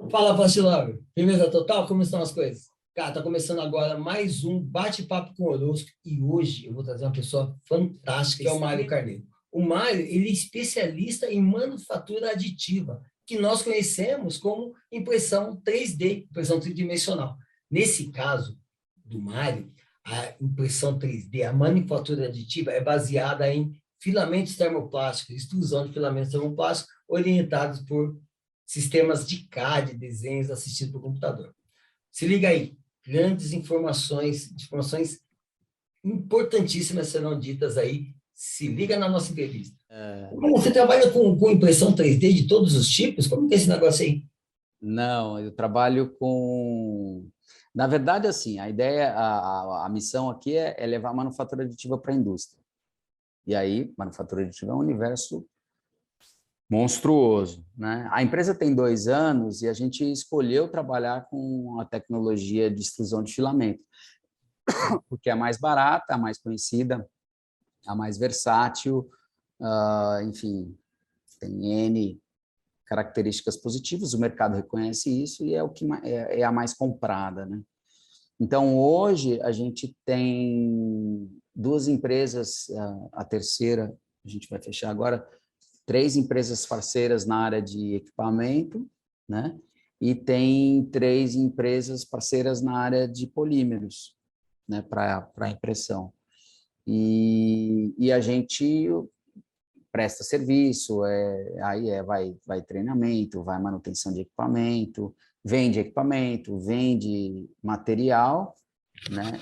Fala, Pastilão. Firmeza total? Como estão as coisas? Cara, tá começando agora mais um bate-papo com o Orosco e hoje eu vou trazer uma pessoa fantástica, que é o Mário Carneiro. O Mário, ele é especialista em manufatura aditiva, que nós conhecemos como impressão 3D, impressão tridimensional. Nesse caso do Mário, a impressão 3D, a manufatura aditiva é baseada em filamentos termoplásticos, extrusão de filamentos termoplásticos orientados por sistemas de CAD, desenhos assistidos por computador. Se liga aí, grandes informações importantíssimas serão ditas aí. Se liga na nossa entrevista. Você trabalha com impressão 3D de todos os tipos? Como que é esse negócio aí? Não, eu trabalho com... Na verdade, assim, a ideia, a missão aqui é levar a manufatura aditiva para a indústria. E aí, manufatura aditiva é um universo monstruoso, né? A empresa tem 2 anos e a gente escolheu trabalhar com a tecnologia de extrusão de filamento, porque é a mais barata, a mais conhecida, a mais versátil, enfim, tem N características positivas, o mercado reconhece isso e é o que é a mais comprada, né? Então, hoje, a gente tem 2 empresas, a terceira, a gente vai fechar agora, 3 empresas parceiras na área de equipamento, né? E tem 3 empresas parceiras na área de polímeros, né? Para impressão. E a gente presta serviço, vai treinamento, vai manutenção de equipamento, vende material, né?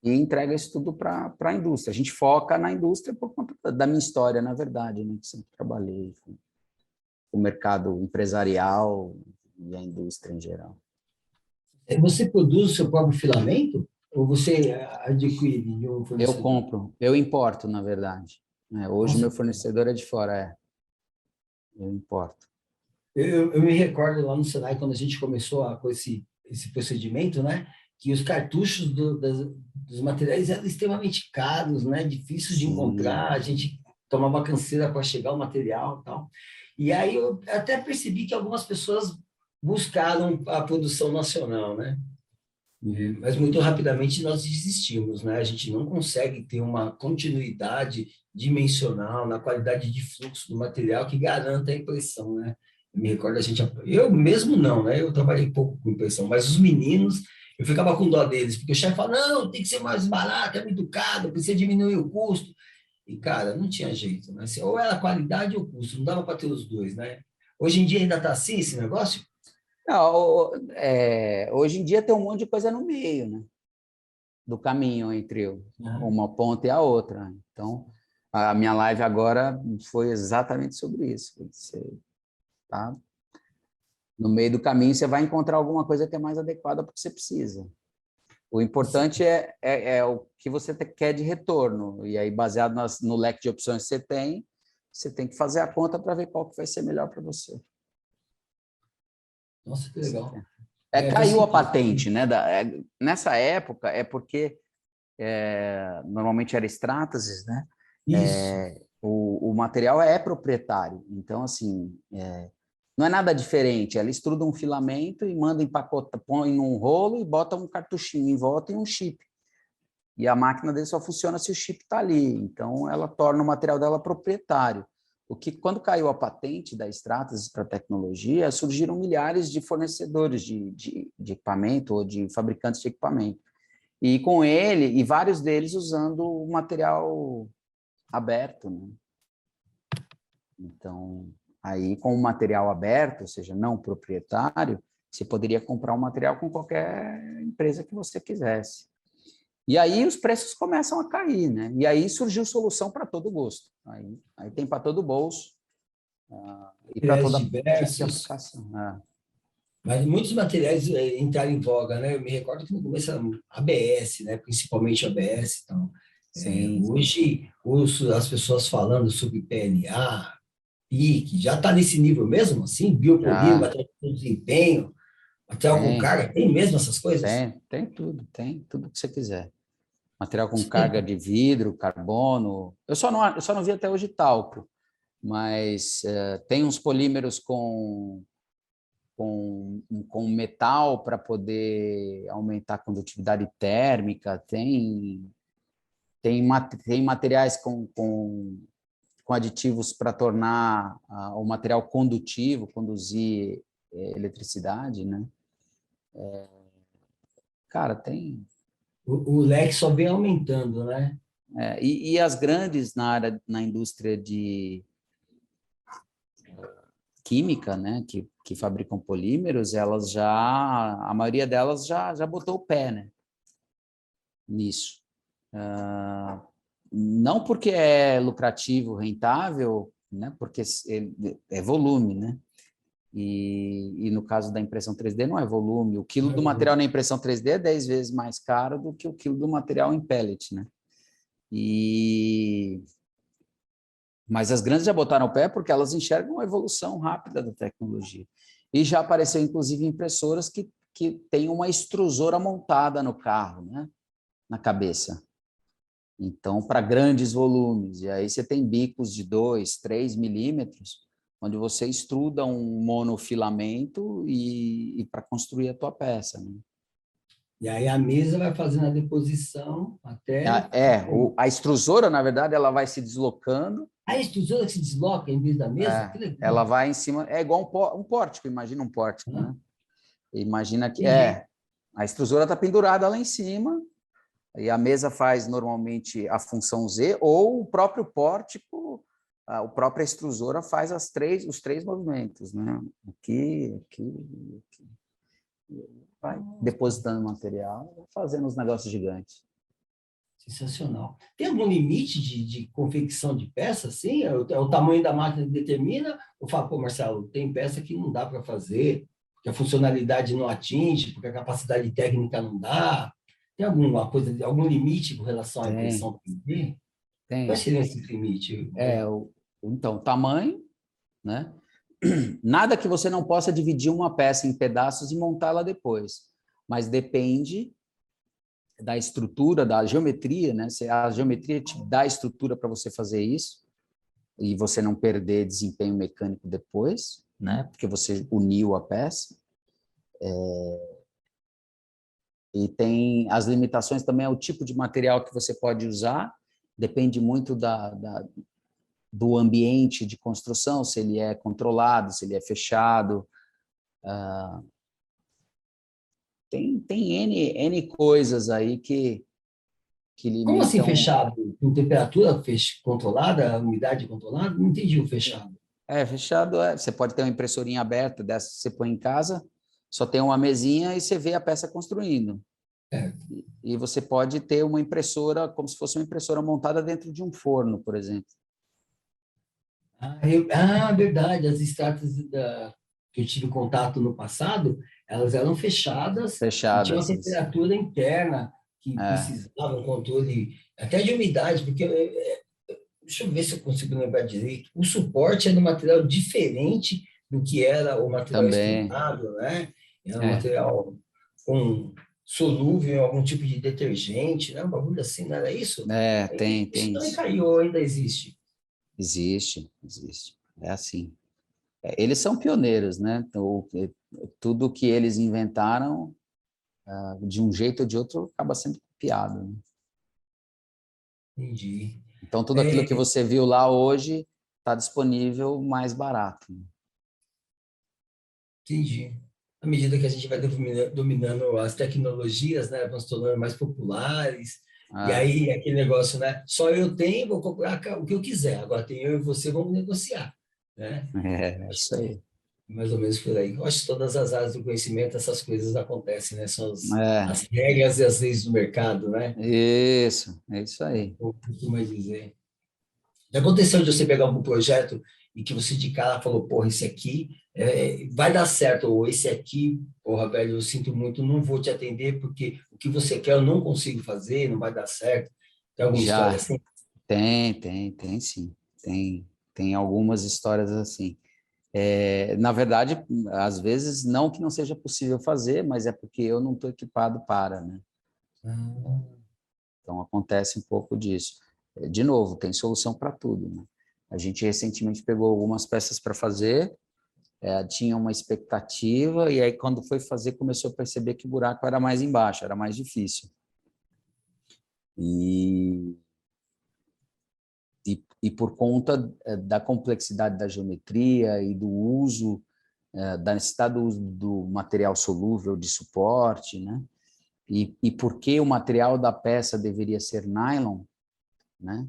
E entrega isso tudo para a indústria. A gente foca na indústria por conta da minha história, na verdade, né? Que sempre trabalhei com o mercado empresarial e a indústria em geral. Você produz o seu próprio filamento? Ou você adquire de um Eu fornecedor? compro, eu importo, na verdade. Hoje, Nossa, meu fornecedor é de fora, eu importo. eu me recordo lá no Senai, quando a gente começou com esse procedimento, né? Que os cartuchos dos materiais eram extremamente caros, né? Difíceis de Sim. encontrar, a gente tomava canseira para chegar o material e tal. E aí eu até percebi que algumas pessoas buscaram a produção nacional, né? Uhum. Mas muito rapidamente nós desistimos, né? A gente não consegue ter uma continuidade dimensional na qualidade de fluxo do material que garanta a impressão, né? Eu me recordo a gente, eu mesmo não, né? Eu trabalhei pouco com impressão, mas os meninos, eu ficava com dó deles, porque o chefe fala, não, tem que ser mais barato, é muito caro, precisa diminuir o custo. E, cara, não tinha jeito, né? Ou era qualidade ou custo, não dava para ter os dois, né? Hoje em dia ainda está assim esse negócio? Não, hoje em dia tem um monte de coisa no meio, né? Do caminho entre Uhum. uma ponta e a outra. Então, a minha live agora foi exatamente sobre isso. Você tá no meio do caminho, você vai encontrar alguma coisa que é mais adequada para o que você precisa. O importante é o que você quer de retorno. E aí, baseado no leque de opções que você tem que fazer a conta para ver qual que vai ser melhor para você. Nossa, que legal. Faz Caiu a sentido. patente, né? Nessa época, é porque normalmente era Stratasys, né? Isso. O material é proprietário, então, assim, não é nada diferente. Ela estruda um filamento e manda empacotar, põe num rolo e bota um cartuchinho em volta e um chip. E a máquina dele só funciona se o chip está ali. Então, ela torna o material dela proprietário. Quando caiu a patente da Stratasys para a tecnologia, surgiram milhares de fornecedores de equipamento ou de fabricantes de equipamento. E com ele, e vários deles usando o material aberto, né? Então, aí com o material aberto, ou seja, não proprietário, você poderia comprar um material com qualquer empresa que você quisesse. E aí os preços começam a cair, né? E aí surgiu solução para todo gosto. Aí tem para todo bolso e para Materiais toda tipo de diversos, aplicação. mas muitos materiais entraram em voga, né? Eu me recordo que no começo era ABS, né? Principalmente ABS. Então, Sim, hoje, as pessoas falando sobre PLA, PIC, já está nesse nível mesmo, assim? Biopolímero, já material de desempenho, material com tem, carga, tem mesmo essas coisas? tem tudo que você quiser. Material com carga de vidro, carbono. Eu só não vi até hoje talco, mas tem uns polímeros com com metal para poder aumentar a condutividade térmica, tem materiais com aditivos para tornar o material condutivo, conduzir eletricidade, né? Cara, tem... O leque só vem aumentando, né? E as grandes na indústria de química, né, que fabricam polímeros, a maioria delas já botou o pé, né, nisso. Não porque é lucrativo, rentável, né, porque é volume, né? E no caso da impressão 3D não é volume. O quilo do material na impressão 3D é 10 vezes mais caro do que o quilo do material em pellet, né? Mas as grandes já botaram o pé porque elas enxergam a evolução rápida da tecnologia. E já apareceu, inclusive, impressoras que têm uma extrusora montada no carro, né? Na cabeça. Então, para grandes volumes. E aí você tem bicos de 2, 3 milímetros, onde você extruda um monofilamento e para construir a tua peça, né? E aí a mesa vai fazendo a deposição até... A extrusora, na verdade, ela vai se deslocando. A extrusora que se desloca em vez da mesa? Que legal. Ela vai em cima, é igual um pórtico, imagina um pórtico, né? Imagina que a extrusora está pendurada lá em cima, e a mesa faz normalmente a função Z, ou o próprio pórtico, a própria extrusora faz os três movimentos, né? Aqui, vai depositando material, fazendo uns negócios gigantes. Sensacional. Tem algum limite de confecção de peça, assim? O tamanho da máquina que determina? Ou fala, pô, Marcelo, tem peça que não dá para fazer, porque a funcionalidade não atinge, porque a capacidade técnica não dá? Tem alguma coisa, algum limite com relação à impressão 3D? Qual seria esse limite? Então, tamanho, né? Nada que você não possa dividir uma peça em pedaços e montá-la depois, mas depende da estrutura, da geometria, né? A geometria te dá a estrutura para você fazer isso e você não perder desempenho mecânico depois, né? Porque você uniu a peça. E tem as limitações também ao tipo de material que você pode usar, depende muito do ambiente de construção, se ele é controlado, se ele é fechado. Tem N coisas aí que limitam... Como assim fechado? Com temperatura controlada, umidade controlada? Não entendi o fechado. Fechado você pode ter uma impressorinha aberta, dessa que você põe em casa, só tem uma mesinha e você vê a peça construindo. E você pode ter uma impressora, como se fosse uma impressora montada dentro de um forno, por exemplo. Verdade. As startups que eu tive contato no passado, elas eram fechadas e tinha uma temperatura interna que precisava um controle até de umidade, porque deixa eu ver se eu consigo lembrar direito. O suporte era um material diferente do que era o material extrudado, né? Era um material solúvel em algum tipo de detergente, né? Um bagulho assim, não era isso? Tem isso também isso. caiu, ainda existe. Existe. É assim. Eles são pioneiros, né? Então, tudo que eles inventaram, de um jeito ou de outro, acaba sendo copiado, né? Entendi. Então, tudo aquilo que você viu lá hoje está disponível mais barato. Entendi. À medida que a gente vai dominando as tecnologias, né, vão se tornando mais populares, e aí aquele negócio, né, só eu tenho, vou comprar o que eu quiser, agora tem eu e você, vamos negociar, né? Isso aí. Mais ou menos por aí. Eu acho que todas as áreas do conhecimento, essas coisas acontecem, né? São as É regras e as leis do mercado, né? isso aí. Eu costumo dizer. Já aconteceu de você pegar algum projeto e que você de cara falou, porra, esse aqui vai dar certo, ou esse aqui, porra, velho, eu sinto muito, não vou te atender porque o que você quer eu não consigo fazer, não vai dar certo. Tem alguma história assim? Tem sim. Tem algumas histórias assim. Na verdade, às vezes, não que não seja possível fazer, mas é porque eu não estou equipado para, né? Então, acontece um pouco disso. De novo, tem solução para tudo, né? A gente recentemente pegou algumas peças para fazer tinha uma expectativa, e aí quando foi fazer, começou a perceber que o buraco era mais embaixo, era mais difícil. E por conta da complexidade da geometria e do uso, da necessidade do uso do material solúvel de suporte, né? E por que o material da peça deveria ser nylon, né?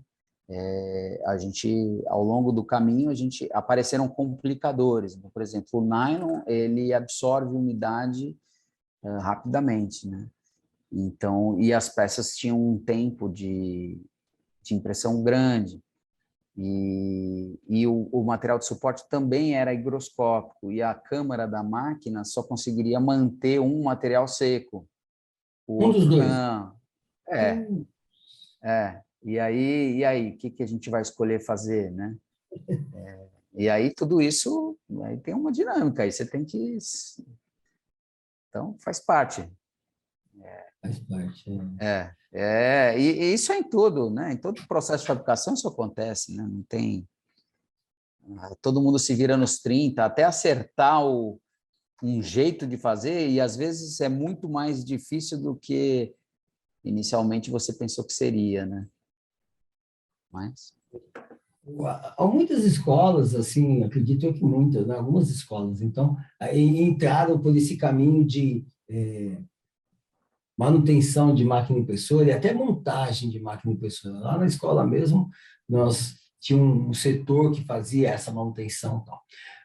A gente, ao longo do caminho, apareceram complicadores. Então, por exemplo, o nylon, ele absorve umidade rapidamente, né? Então, e as peças tinham um tempo de impressão grande. E o material de suporte também era higroscópico, e a câmara da máquina só conseguiria manter um material seco, o Um dos outro dois. não. É. E aí, o que a gente vai escolher fazer, né? E aí tudo isso, aí tem uma dinâmica, aí você tem que... Então, faz parte. Faz parte. E isso é em tudo, né? Em todo processo de fabricação isso acontece, né? Não tem... Todo mundo se vira nos 30, até acertar um jeito de fazer, e às vezes é muito mais difícil do que inicialmente você pensou que seria, né? Mas... Há muitas escolas, assim, acredito eu que muitas, né? Algumas escolas, então, entraram por esse caminho de manutenção de máquina impressora e até montagem de máquina impressora. Lá na escola mesmo, nós tínhamos um setor que fazia essa manutenção e tal.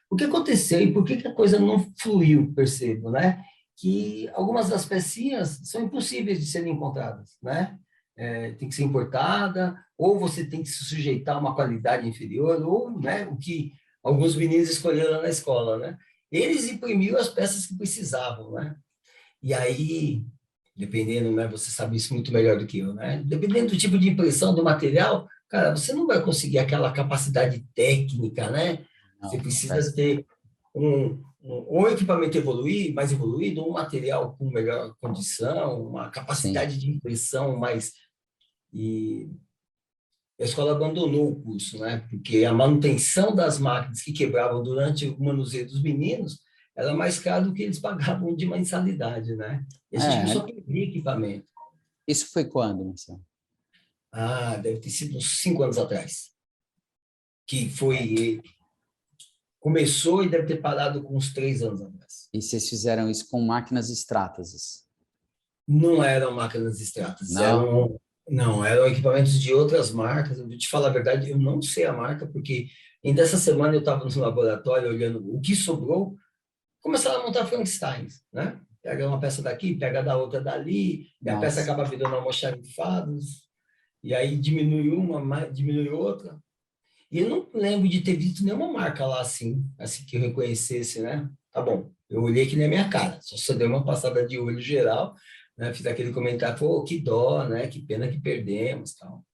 O que aconteceu e por que a coisa não fluiu, percebo, né? Que algumas das pecinhas são impossíveis de serem encontradas, né? Tem que ser importada, ou você tem que se sujeitar a uma qualidade inferior, ou, né, o que alguns meninos escolheram na escola, né? Eles imprimiam as peças que precisavam, né? E aí, dependendo, né, você sabe isso muito melhor do que eu, né? Dependendo do tipo de impressão do material, cara, você não vai conseguir aquela capacidade técnica, né? Você Não, precisa acontece. ter um equipamento mais evoluído, um material com melhor condição, uma Sim. capacidade de impressão mais... E a escola abandonou o curso, né? Porque a manutenção das máquinas que quebravam durante o manuseio dos meninos era mais caro do que eles pagavam de mensalidade, né? E a gente começou a perder equipamento. Isso foi quando, Marcelo? Deve ter sido uns 5 anos atrás. Que foi... Começou e deve ter parado com uns 3 anos atrás. E vocês fizeram isso com máquinas Stratasys? Não eram máquinas extratas, Não? eram equipamentos de outras marcas. Eu vou te falar a verdade, eu não sei a marca, porque ainda essa semana eu estava no laboratório olhando o que sobrou, começaram a montar Frankensteins, né? Pega uma peça daqui, pega da outra dali, e a peça Nossa. acaba virando almoxarifados, e aí diminui uma, diminui outra. E eu não lembro de ter visto nenhuma marca lá assim que eu reconhecesse, né? Tá bom, eu olhei que nem a minha cara, só dei uma passada de olho geral, né? Fiz aquele comentário, pô, que dó, né? Que pena que perdemos, tal.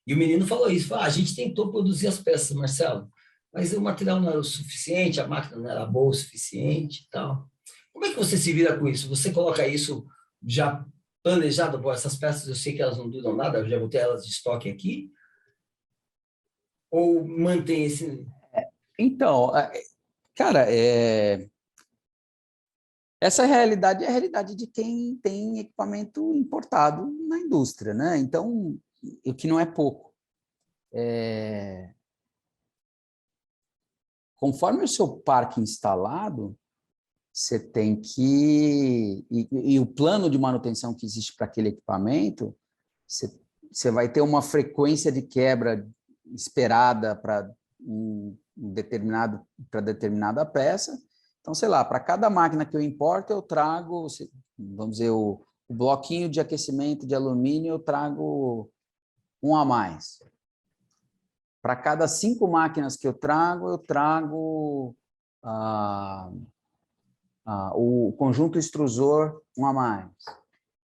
E o menino falou isso, falou, a gente tentou produzir as peças, Marcelo, mas o material não era o suficiente, a máquina não era boa o suficiente, tal. Como é que você se vira com isso? Você coloca isso já planejado, pô, essas peças eu sei que elas não duram nada, eu já botei elas de estoque aqui, ou mantém esse... Então, cara, essa realidade é a realidade de quem tem equipamento importado na indústria, né? Então, o que não é pouco. Conforme o seu parque instalado, você tem que... E o plano de manutenção que existe para aquele equipamento, você vai ter uma frequência de quebra esperada para para determinada peça. Então, sei lá, para cada máquina que eu importo, eu trago, vamos dizer, o bloquinho de aquecimento de alumínio, eu trago um a mais. Para cada 5 máquinas que eu trago o conjunto extrusor um a mais.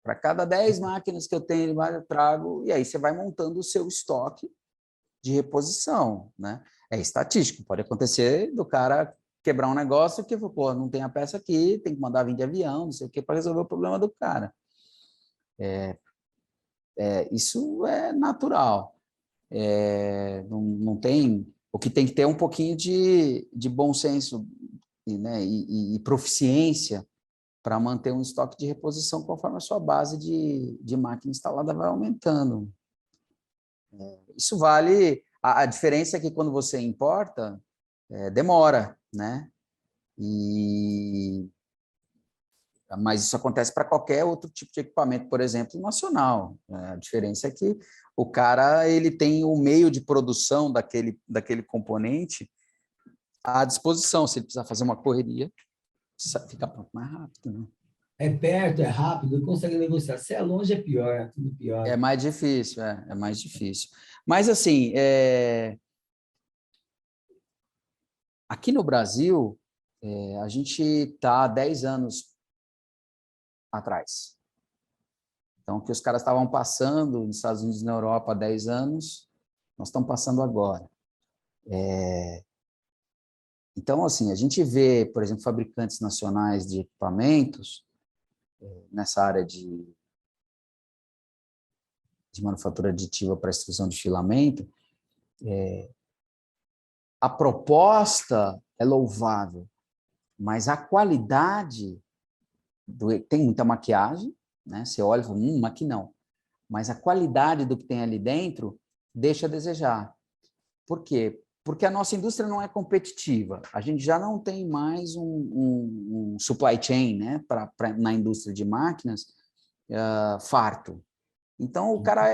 Para cada 10 máquinas que eu tenho, eu trago, e aí você vai montando o seu estoque de reposição, né? É estatístico, pode acontecer do cara quebrar um negócio que, pô, não tem a peça aqui, tem que mandar vir de avião, não sei o que, para resolver o problema do cara. Isso é natural. Não tem... O que tem que ter é um pouquinho de bom senso né, e proficiência para manter um estoque de reposição conforme a sua base de máquina instalada vai aumentando. Isso vale... A diferença é que quando você importa, demora, né? Mas isso acontece para qualquer outro tipo de equipamento, por exemplo, nacional. A diferença é que o cara ele tem o meio de produção daquele componente à disposição. Se ele precisar fazer uma correria, fica pronto mais rápido, né? É perto, é rápido, consegue negociar. Se é longe, é pior, é tudo pior. É mais difícil, é mais difícil. Mas, assim, aqui no Brasil, a gente está há 10 anos atrás. Então, o que os caras estavam passando nos Estados Unidos e na Europa há 10 anos, nós estamos passando agora. Então, assim, a gente vê, por exemplo, fabricantes nacionais de equipamentos nessa área de manufatura aditiva para extrusão de filamento, a proposta é louvável, mas a qualidade tem muita maquiagem, né? Você olha e fala, aqui não. Mas a qualidade do que tem ali dentro deixa a desejar. Por quê? Porque a nossa indústria não é competitiva. A gente já não tem mais um supply chain, né, na indústria de máquinas farto. Então, o cara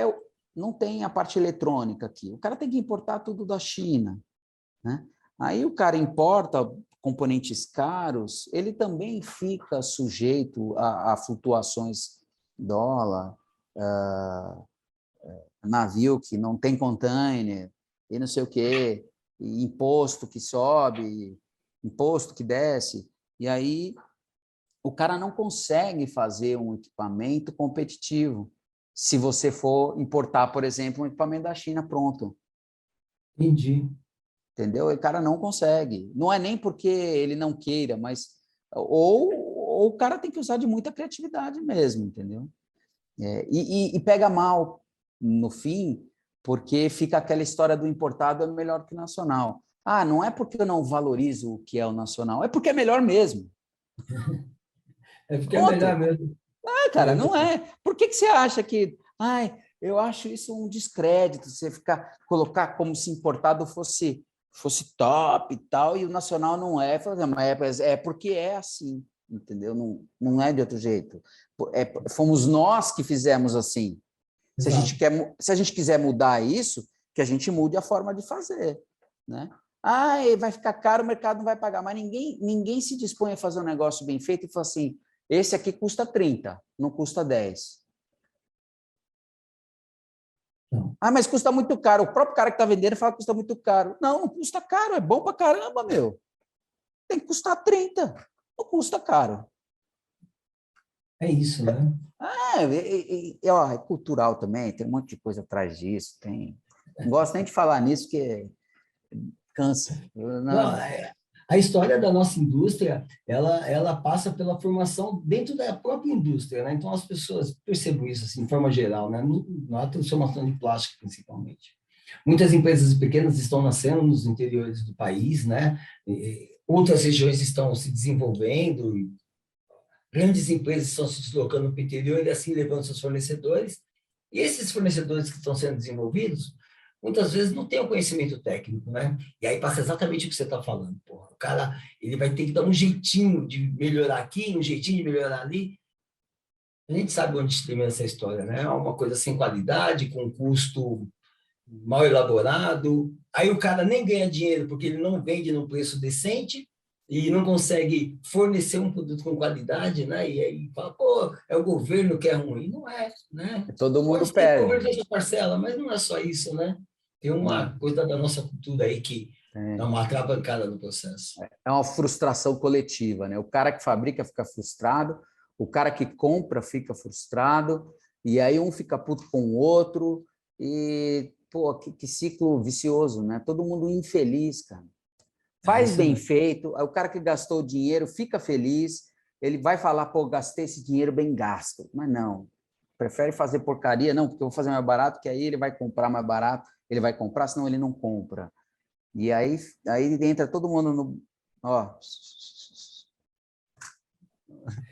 não tem a parte eletrônica aqui. O cara tem que importar tudo da China, né? Aí o cara importa componentes caros, ele também fica sujeito a flutuações dólar, navio que não tem container, e não sei o quê, e imposto que sobe, imposto que desce, e aí o cara não consegue fazer um equipamento competitivo se você for importar, por exemplo, um equipamento da China pronto. Entendi. Entendeu? O cara não consegue. Não é nem porque ele não queira, mas... Ou o cara tem que usar de muita criatividade mesmo, entendeu? E pega mal no fim, porque fica aquela história do importado é melhor que o nacional. Ah, não é porque eu não valorizo o que é o nacional, é porque é melhor mesmo. É porque é melhor Pronto. mesmo. Cara, não é. Por que você acha que... Ai, eu acho isso um descrédito, você colocar como se importado fosse top e tal, e o nacional não é. Mas é porque é assim, entendeu? Não é de outro jeito. Fomos nós que fizemos assim. Se a gente quiser mudar isso, que a gente mude a forma de fazer, né? Vai ficar caro, o mercado não vai pagar. Mas ninguém se dispõe a fazer um negócio bem feito e fala assim, esse aqui custa 30, não custa 10. Não. Mas custa muito caro. O próprio cara que está vendendo fala que custa muito caro. Não custa caro, é bom pra caramba, meu. Tem que custar 30, não custa caro. É isso, né? É cultural também, tem um monte de coisa atrás disso. Não gosto nem de falar nisso, porque cansa. Não, a história da nossa indústria, ela passa pela formação dentro da própria indústria, né? Então, as pessoas percebem isso, assim, de forma geral, né? Na transformação de plástico, principalmente. Muitas empresas pequenas estão nascendo nos interiores do país, né? Outras regiões estão se desenvolvendo, e grandes empresas estão se deslocando para o interior e assim levando seus fornecedores. E esses fornecedores que estão sendo desenvolvidos, muitas vezes não têm o conhecimento técnico, né? E aí passa exatamente o que você está falando. Porra. O cara ele vai ter que dar um jeitinho de melhorar aqui, um jeitinho de melhorar ali. A gente sabe onde termina essa história, né? É uma coisa sem qualidade, com custo mal elaborado. Aí o cara nem ganha dinheiro porque ele não vende num preço decente e não consegue fornecer um produto com qualidade, né? E aí fala, pô, é o governo que é ruim. Não é, né? Todo mundo Pode ser que o perde. governo seja parcela, mas não é só isso, né? Tem uma coisa da nossa cultura aí que dá uma atravancada no processo. É uma frustração coletiva, né? O cara que fabrica fica frustrado, o cara que compra fica frustrado, e aí um fica puto com o outro, e, pô, que ciclo vicioso, né? Todo mundo infeliz, cara. É Faz isso bem mesmo. feito, o cara que gastou o dinheiro fica feliz, ele vai falar, pô, gastei esse dinheiro bem gasto. Mas não, prefere fazer porcaria, não, porque eu vou fazer mais barato, que aí ele vai comprar mais barato, ele vai comprar, senão ele não compra. E aí entra todo mundo no... Ó,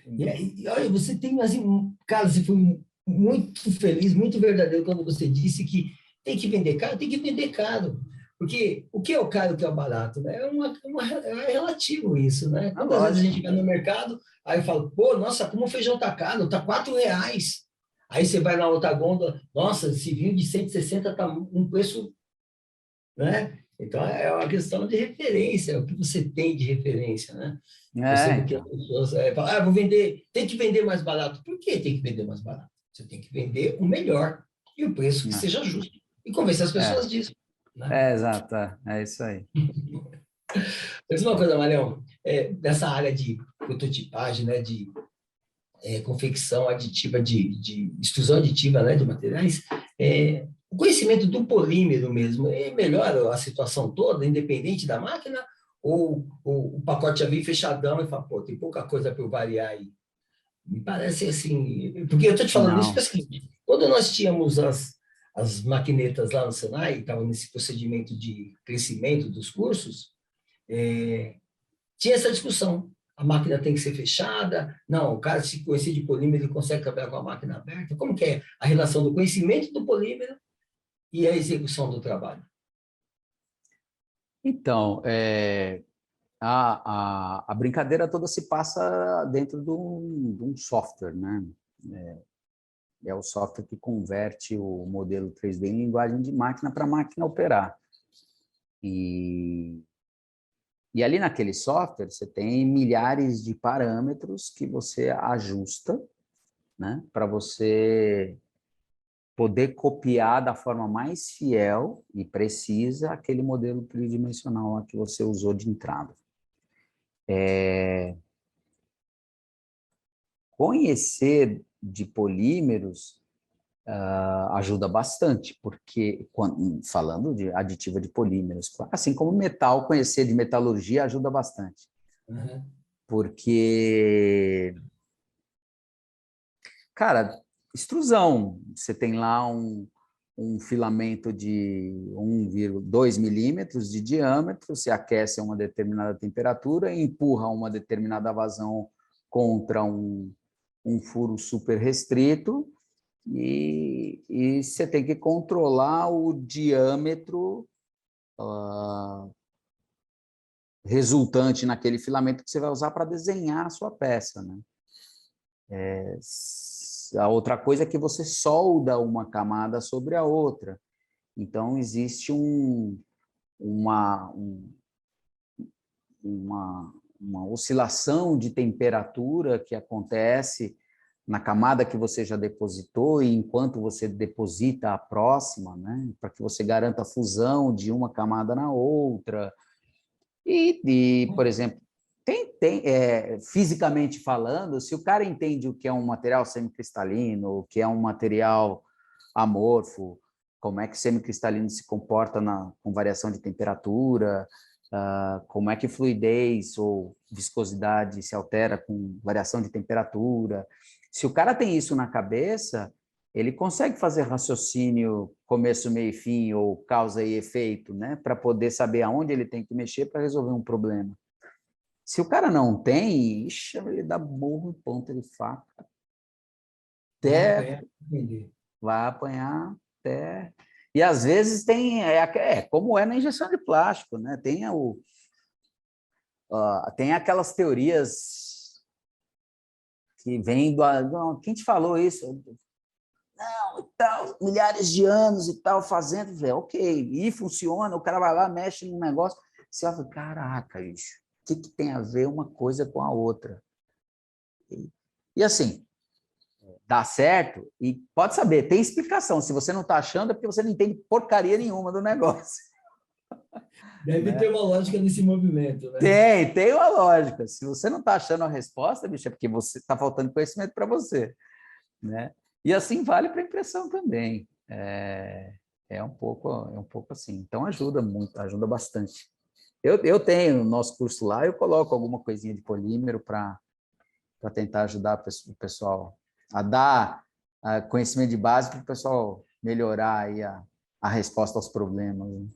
E olha, você tem, assim, cara, você foi muito feliz, muito verdadeiro quando você disse que tem que vender caro, tem que vender caro. Porque o que é o caro, o que é o barato, né? É relativo isso, né? É Quantas vezes a gente lógico. vai no mercado, aí fala, pô, nossa, como o feijão tá caro, tá R$ 4. Aí você vai na outra gôndola, nossa, esse vinho de 160 tá um preço, né? Então é uma questão de referência, é o que você tem de referência, né? Percebo que as Então. pessoas falam, vou vender, tem que vender mais barato. Por que tem que vender mais barato? Você tem que vender o melhor e o preço que seja justo. E convencer as pessoas disso, né? Exato, é isso aí. Mas uma coisa, Marião, nessa área de prototipagem, né, de confecção aditiva, de extrusão aditiva, né, de materiais, o conhecimento do polímero mesmo, melhora a situação toda, independente da máquina, ou o pacote já vem fechadão e fala, pô, tem pouca coisa para eu variar aí. Me parece assim, porque eu estou te falando isso Não. porque assim, quando nós tínhamos as maquinetas lá no Senai, estavam nesse procedimento de crescimento dos cursos, tinha essa discussão. A máquina tem que ser fechada? Não, o cara, se conhecer de polímero, ele consegue trabalhar com a máquina aberta? Como que é a relação do conhecimento do polímero e a execução do trabalho? Então, a brincadeira toda se passa dentro de um software, né? É o software que converte o modelo 3D em linguagem de máquina para a máquina operar. E ali naquele software você tem milhares de parâmetros que você ajusta, né, para você poder copiar da forma mais fiel e precisa aquele modelo tridimensional lá que você usou de entrada. Conhecer de polímeros ajuda bastante, porque, falando de aditiva de polímeros, assim como metal, conhecer de metalurgia ajuda bastante. Uhum. Porque, cara, extrusão, você tem lá um filamento de 1,2 milímetros de diâmetro, se aquece a uma determinada temperatura, empurra uma determinada vazão contra um furo super restrito, e você tem que controlar o diâmetro resultante naquele filamento que você vai usar para desenhar a sua peça, né? A outra coisa é que você solda uma camada sobre a outra. Então, existe uma oscilação de temperatura que acontece na camada que você já depositou e enquanto você deposita a próxima, né, para que você garanta a fusão de uma camada na outra. Por exemplo, fisicamente falando, se o cara entende o que é um material semicristalino, o que é um material amorfo, como é que o semicristalino se comporta com variação de temperatura, como é que fluidez ou viscosidade se altera com variação de temperatura. Se o cara tem isso na cabeça, ele consegue fazer raciocínio começo, meio e fim, ou causa e efeito, né? Para poder saber aonde ele tem que mexer para resolver um problema. Se o cara não tem, ixi, ele dá burro em ponta de faca. Vai apanhar até... E às vezes tem, como é na injeção de plástico, né? Tem aquelas teorias que vêm do... Quem te falou isso? Não, e tal, milhares de anos e tal, fazendo, ok, e funciona, o cara vai lá, mexe no negócio, você vai falar, caraca, bicho, o que tem a ver uma coisa com a outra? E assim, dá certo, e pode saber, tem explicação, se você não está achando é porque você não entende porcaria nenhuma do negócio. Deve ter uma lógica nesse movimento, né? Tem uma lógica, se você não está achando a resposta, bicho, é porque você está faltando conhecimento para né? E assim vale para a impressão também. É um pouco assim. Então ajuda muito, ajuda bastante. Eu tenho no nosso curso lá, eu coloco alguma coisinha de polímero para tentar ajudar o pessoal a dar conhecimento de base para o pessoal melhorar aí a resposta aos problemas. Né?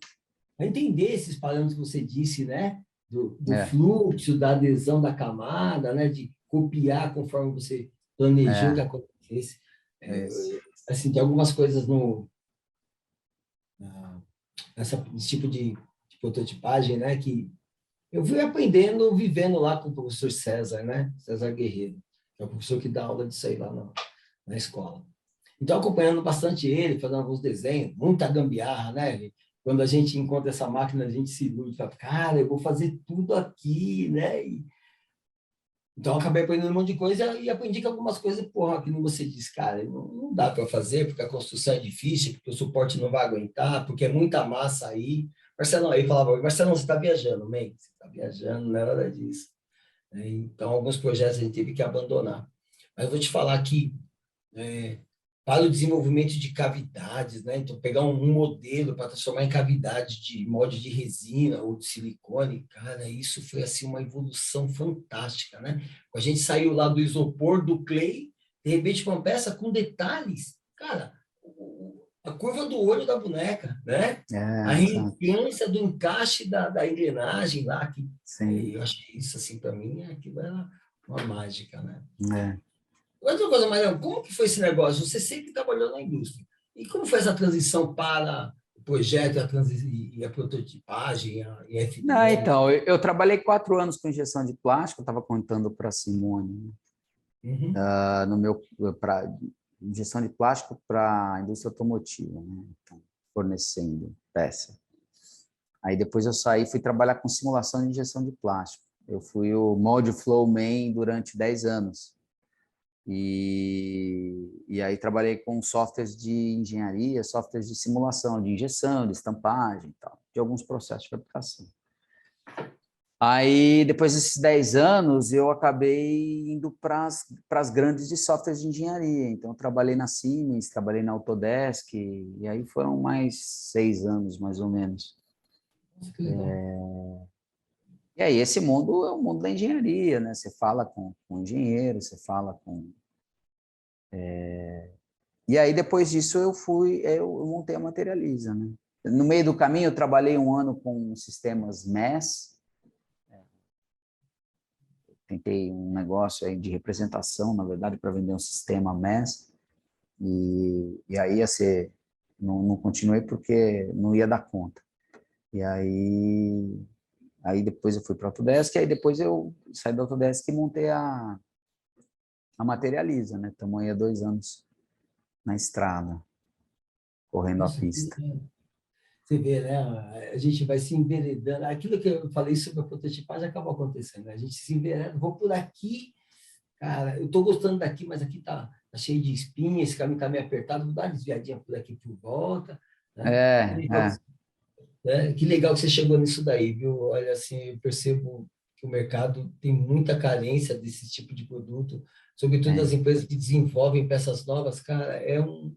Para entender esses parâmetros que você disse, né? Do fluxo, da adesão da camada, né? De copiar conforme você planejou que acontecesse. Assim, tem algumas coisas nesse tipo de prototipagem, né, que eu fui aprendendo, vivendo lá com o professor César, né, César Guerreiro, que é o professor que dá aula disso aí lá na escola. Então, acompanhando bastante ele, fazendo alguns desenhos, muita gambiarra, né? Quando a gente encontra essa máquina, a gente se ilude, fala, cara, eu vou fazer tudo aqui, né? Então, eu acabei aprendendo um monte de coisa e aprendi que algumas coisas, porra, que você diz, cara, não dá para fazer, porque a construção é difícil, porque o suporte não vai aguentar, porque é muita massa aí. Marcelão, aí falava, Marcelão, você está viajando, man, você está viajando, não é nada disso. Então, alguns projetos a gente teve que abandonar. Mas eu vou te falar que para o desenvolvimento de cavidades, né? Então, pegar um modelo para transformar em cavidade de molde de resina ou de silicone, cara, isso foi assim uma evolução fantástica, né? A gente saiu lá do isopor, do clay, de repente uma peça com detalhes, cara, a curva do olho da boneca, né? A reentrância do encaixe da engrenagem lá, que eu achei isso assim para mim, aquilo era uma mágica, né? Outra coisa, Mariana, como que foi esse negócio? Você sempre trabalhou na indústria. E como foi essa transição para o projeto e a prototipagem, e a FDM? Então, eu trabalhei 4 anos com injeção de plástico, eu estava contando para a Simone, para injeção de plástico para a indústria automotiva, né? Então, fornecendo peça. Aí depois eu saí e fui trabalhar com simulação de injeção de plástico. Eu fui o Mold Flow Man durante 10 anos. E aí trabalhei com softwares de engenharia, softwares de simulação, de injeção, de estampagem e tal, de alguns processos de fabricação. Aí, depois desses 10 anos, eu acabei indo para as grandes de softwares de engenharia. Então, eu trabalhei na Siemens, trabalhei na Autodesk, e aí foram mais 6 anos, mais ou menos. E aí, esse mundo é o mundo da engenharia, né? Você fala com engenheiro, você fala com... E aí, depois disso, eu montei a Materializa, né? No meio do caminho, eu trabalhei 1 ano com sistemas MES, tentei um negócio aí de representação, na verdade, para vender um sistema MES, e aí ia ser... Não continuei porque não ia dar conta. E aí depois eu fui para a Autodesk, aí depois eu saí da Autodesk e montei a Materializa, né? Estamos aí há 2 anos na estrada, correndo a pista. Você vê, né? A gente vai se enveredando. Aquilo que eu falei sobre a prototipagem acabou acontecendo, né? A gente se envereda, vou por aqui, cara, eu estou gostando daqui, mas aqui tá cheio de espinha, esse caminho está meio apertado, vou dar uma desviadinha por aqui por volta. Né? Que legal que você chegou nisso daí, viu? Olha, assim, eu percebo que o mercado tem muita carência desse tipo de produto, sobretudo as empresas que desenvolvem peças novas, cara, é um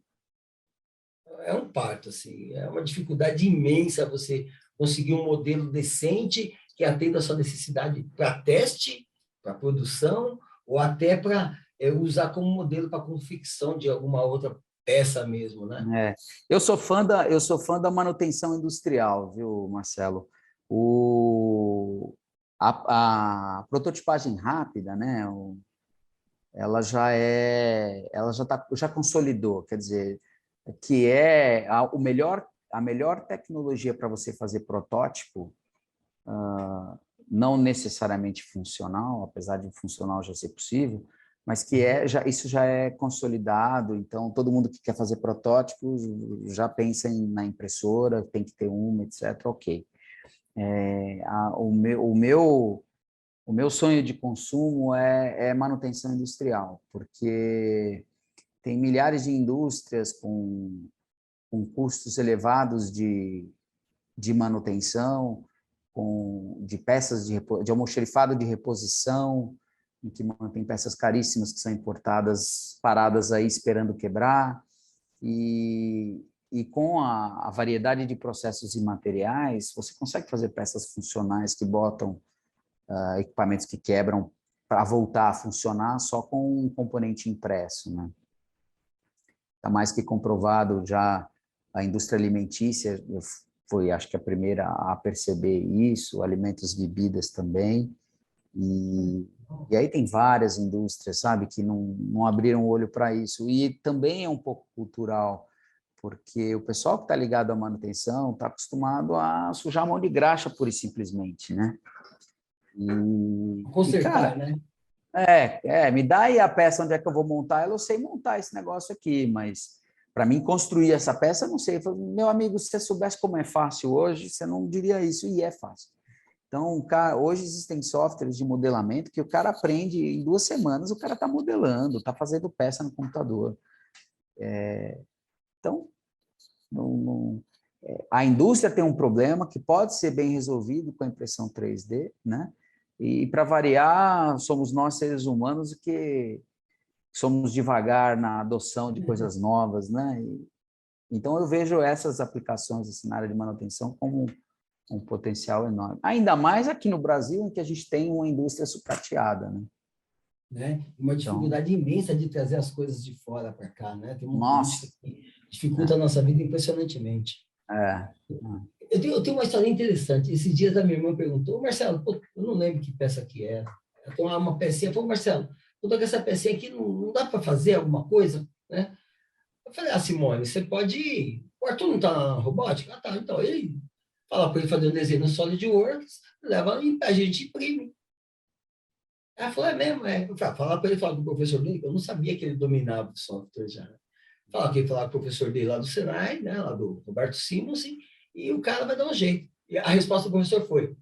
parto, assim, é uma dificuldade imensa você conseguir um modelo decente que atenda a sua necessidade para teste, para produção, ou até para usar como modelo para confecção de alguma outra peça mesmo, né? Eu sou fã da manutenção industrial, viu, Marcelo? A prototipagem rápida, né? Ela já consolidou, quer dizer, que é a melhor tecnologia para você fazer protótipo, não necessariamente funcional, apesar de funcional já ser possível, mas que isso já é consolidado, então todo mundo que quer fazer protótipos já pensa na impressora, tem que ter uma, etc. Ok. O meu sonho de consumo é manutenção industrial, porque tem milhares de indústrias com custos elevados de manutenção, de peças de almoxarifado de reposição, em que mantém peças caríssimas que são importadas, paradas aí esperando quebrar, e com a variedade de processos e materiais, você consegue fazer peças funcionais que botam equipamentos que quebram para voltar a funcionar só com um componente impresso, né? Está mais que comprovado já, a indústria alimentícia foi, acho que, a primeira a perceber isso, alimentos e bebidas também, e E aí tem várias indústrias, sabe, que não abriram o olho para isso. E também é um pouco cultural, porque o pessoal que está ligado à manutenção está acostumado a sujar a mão de graxa, pura e simplesmente, né? Consertar, Cara, né? me dá aí a peça onde é que eu vou montar ela, eu sei montar esse negócio aqui, mas para mim construir essa peça, eu não sei. Eu falo, meu amigo, se você soubesse como é fácil hoje, você não diria isso, e é fácil. Então, cara, hoje existem softwares de modelamento que o cara aprende em 2 semanas, o cara está modelando, está fazendo peça no computador. Então, a indústria tem um problema que pode ser bem resolvido com a impressão 3D, né? E para variar, somos nós seres humanos que somos devagar na adoção de coisas novas, né? Então eu vejo essas aplicações assim, na área de manutenção como um potencial enorme. Ainda mais aqui no Brasil, em que a gente tem uma indústria sucateada, né? Uma Então, dificuldade imensa de trazer as coisas de fora para cá, né? Tem uma política nossa, que dificulta a nossa vida impressionantemente. é, Eu tenho uma história interessante. Esses dias a minha irmã perguntou, Marcelo, pô, eu não lembro que peça que era. Eu tenho uma pecinha, falou, Marcelo, eu tô com essa pecinha aqui, não dá para fazer alguma coisa, né? Eu falei, Simone, você pode ir. O Arthur não está na robótica? Ah, tá. Então, ele fala para ele fazer um desenho no SolidWorks, leva e a gente imprime. Ela falou, é mesmo? É. Eu falei, falar para ele falar com o professor dele, que eu não sabia que ele dominava o software já. Falar que ele falava com o professor dele lá do Senai, né, lá do Roberto Simonsen, e o cara vai dar um jeito. E a resposta do professor foi,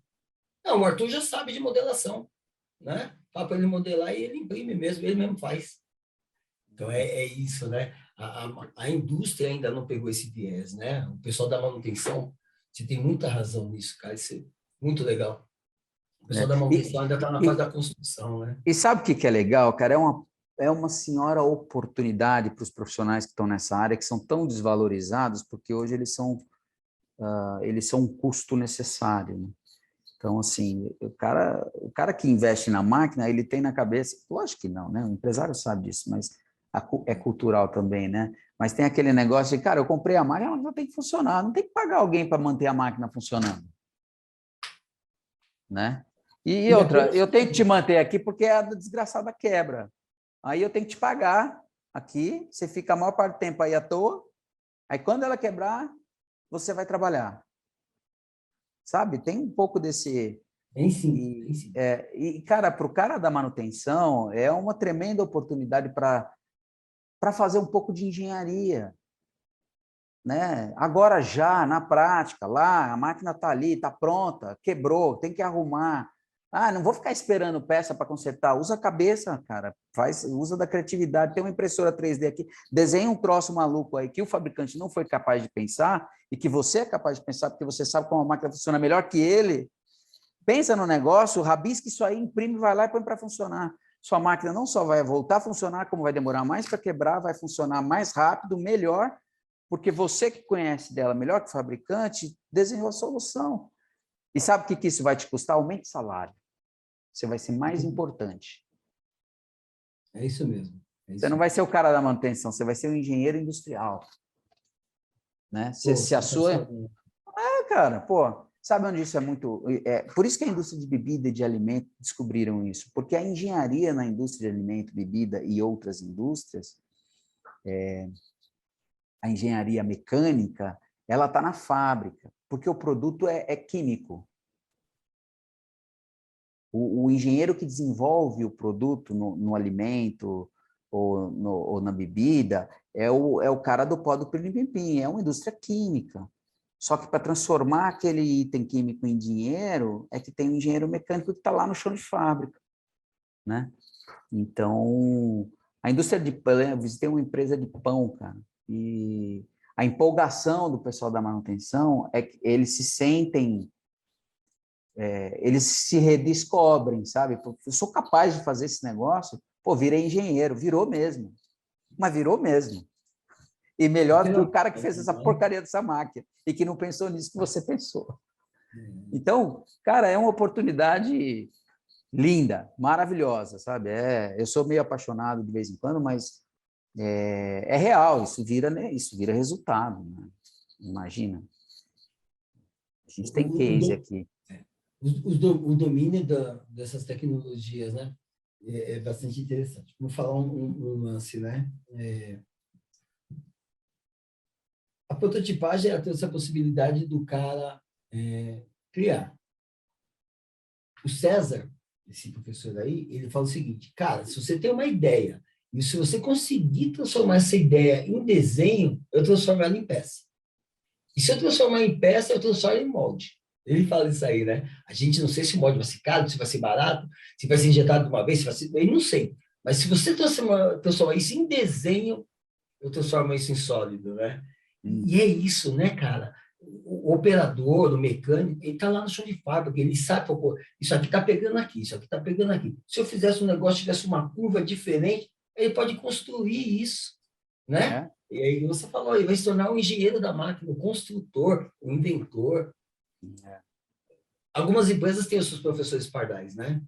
não, o Arthur já sabe de modelação, né? Fala para ele modelar e ele imprime mesmo, ele mesmo faz. Então, é isso, né? A indústria ainda não pegou esse viés, né? O pessoal da manutenção, você tem muita razão nisso, cara, isso é muito legal. O pessoal da E, manutenção ainda está na fase e, da construção, né? e sabe o que é legal, cara? É uma senhora oportunidade para os profissionais que estão nessa área, que são tão desvalorizados, porque hoje eles são um custo necessário, né? Então, assim, o cara que investe na máquina, ele tem na cabeça, lógico que não, né? O empresário sabe disso, mas é cultural também, né? Mas tem aquele negócio de, cara, eu comprei a máquina, ela tem que funcionar, não tem que pagar alguém para manter a máquina funcionando, né? E E outra, depois, eu tenho que te manter aqui porque a desgraçada quebra. Aí eu tenho que te pagar aqui, você fica a maior parte do tempo aí à toa, aí quando ela quebrar, você vai trabalhar. Sabe? Tem um pouco desse. tem sim, tem E, sim. cara, para o cara da manutenção, é uma tremenda oportunidade para fazer um pouco de engenharia, né? Agora já, na prática, lá, a máquina está ali, está pronta, quebrou, tem que arrumar. Ah, não vou ficar esperando peça para consertar. Usa a cabeça, cara. Usa da criatividade. Tem uma impressora 3D aqui. Desenha um troço maluco aí que o fabricante não foi capaz de pensar e que você é capaz de pensar porque você sabe como a máquina funciona melhor que ele. Pensa no negócio, rabisca isso aí, imprime, vai lá e põe para funcionar. Sua máquina não só vai voltar a funcionar, como vai demorar mais para quebrar, vai funcionar mais rápido, melhor, porque você que conhece dela melhor que o fabricante, desenhou a solução. E sabe o que isso vai te custar? Aumento de salário. Você vai ser mais importante. É isso mesmo. É Você isso não vai mesmo. ser o cara da manutenção, você vai ser um engenheiro industrial. Né? Pô, Se a sua... sensacional. cara, pô, sabe onde isso é muito... por isso que a indústria de bebida e de alimento descobriram isso, porque a engenharia na indústria de alimento, bebida e outras indústrias, a engenharia mecânica, ela está na fábrica, porque o produto é químico. O engenheiro que desenvolve o produto no alimento ou na bebida é o cara do pó do pirlim-pim-pim, é uma indústria química. Só que para transformar aquele item químico em dinheiro, é que tem um engenheiro mecânico que está lá no chão de fábrica, né? Então, a indústria de pão, eu visitei uma empresa de pão, cara, e a empolgação do pessoal da manutenção é que eles se sentem, eles se redescobrem, sabe? Eu sou capaz de fazer esse negócio, pô, virei engenheiro, virou mesmo, mas virou mesmo. E melhor do que o cara que fez essa porcaria dessa máquina e que não pensou nisso que você pensou. Então, cara, é uma oportunidade linda, maravilhosa, sabe? Eu sou meio apaixonado de vez em quando, mas é real, isso vira, né? Isso vira resultado, né? Imagina. A gente tem O, o, case do- aqui. o domínio dessas tecnologias, né? É bastante interessante. Vou falar um lance, né? A prototipagem ela tem essa possibilidade do cara criar. O César, esse professor aí, ele fala o seguinte, cara, se você tem uma ideia e se você conseguir transformar essa ideia em desenho, eu transformo ela em peça. E se eu transformar em peça, eu transformo em molde. Ele fala isso aí, né? A gente não sei se o molde vai ser caro, se vai ser barato, se vai ser injetado de uma vez, se vai ser... Eu não sei. Mas se você transformar isso em desenho, eu transformo isso em sólido, né? E é isso, né, cara? O operador, o mecânico, ele está lá no chão de fábrica, ele sabe, pô, isso aqui está pegando aqui, isso aqui está pegando aqui. Se eu fizesse um negócio, tivesse uma curva diferente, ele pode construir isso, né? E aí você falou, ele vai se tornar o engenheiro da máquina, o construtor, o inventor. Algumas empresas têm os seus professores pardais, né?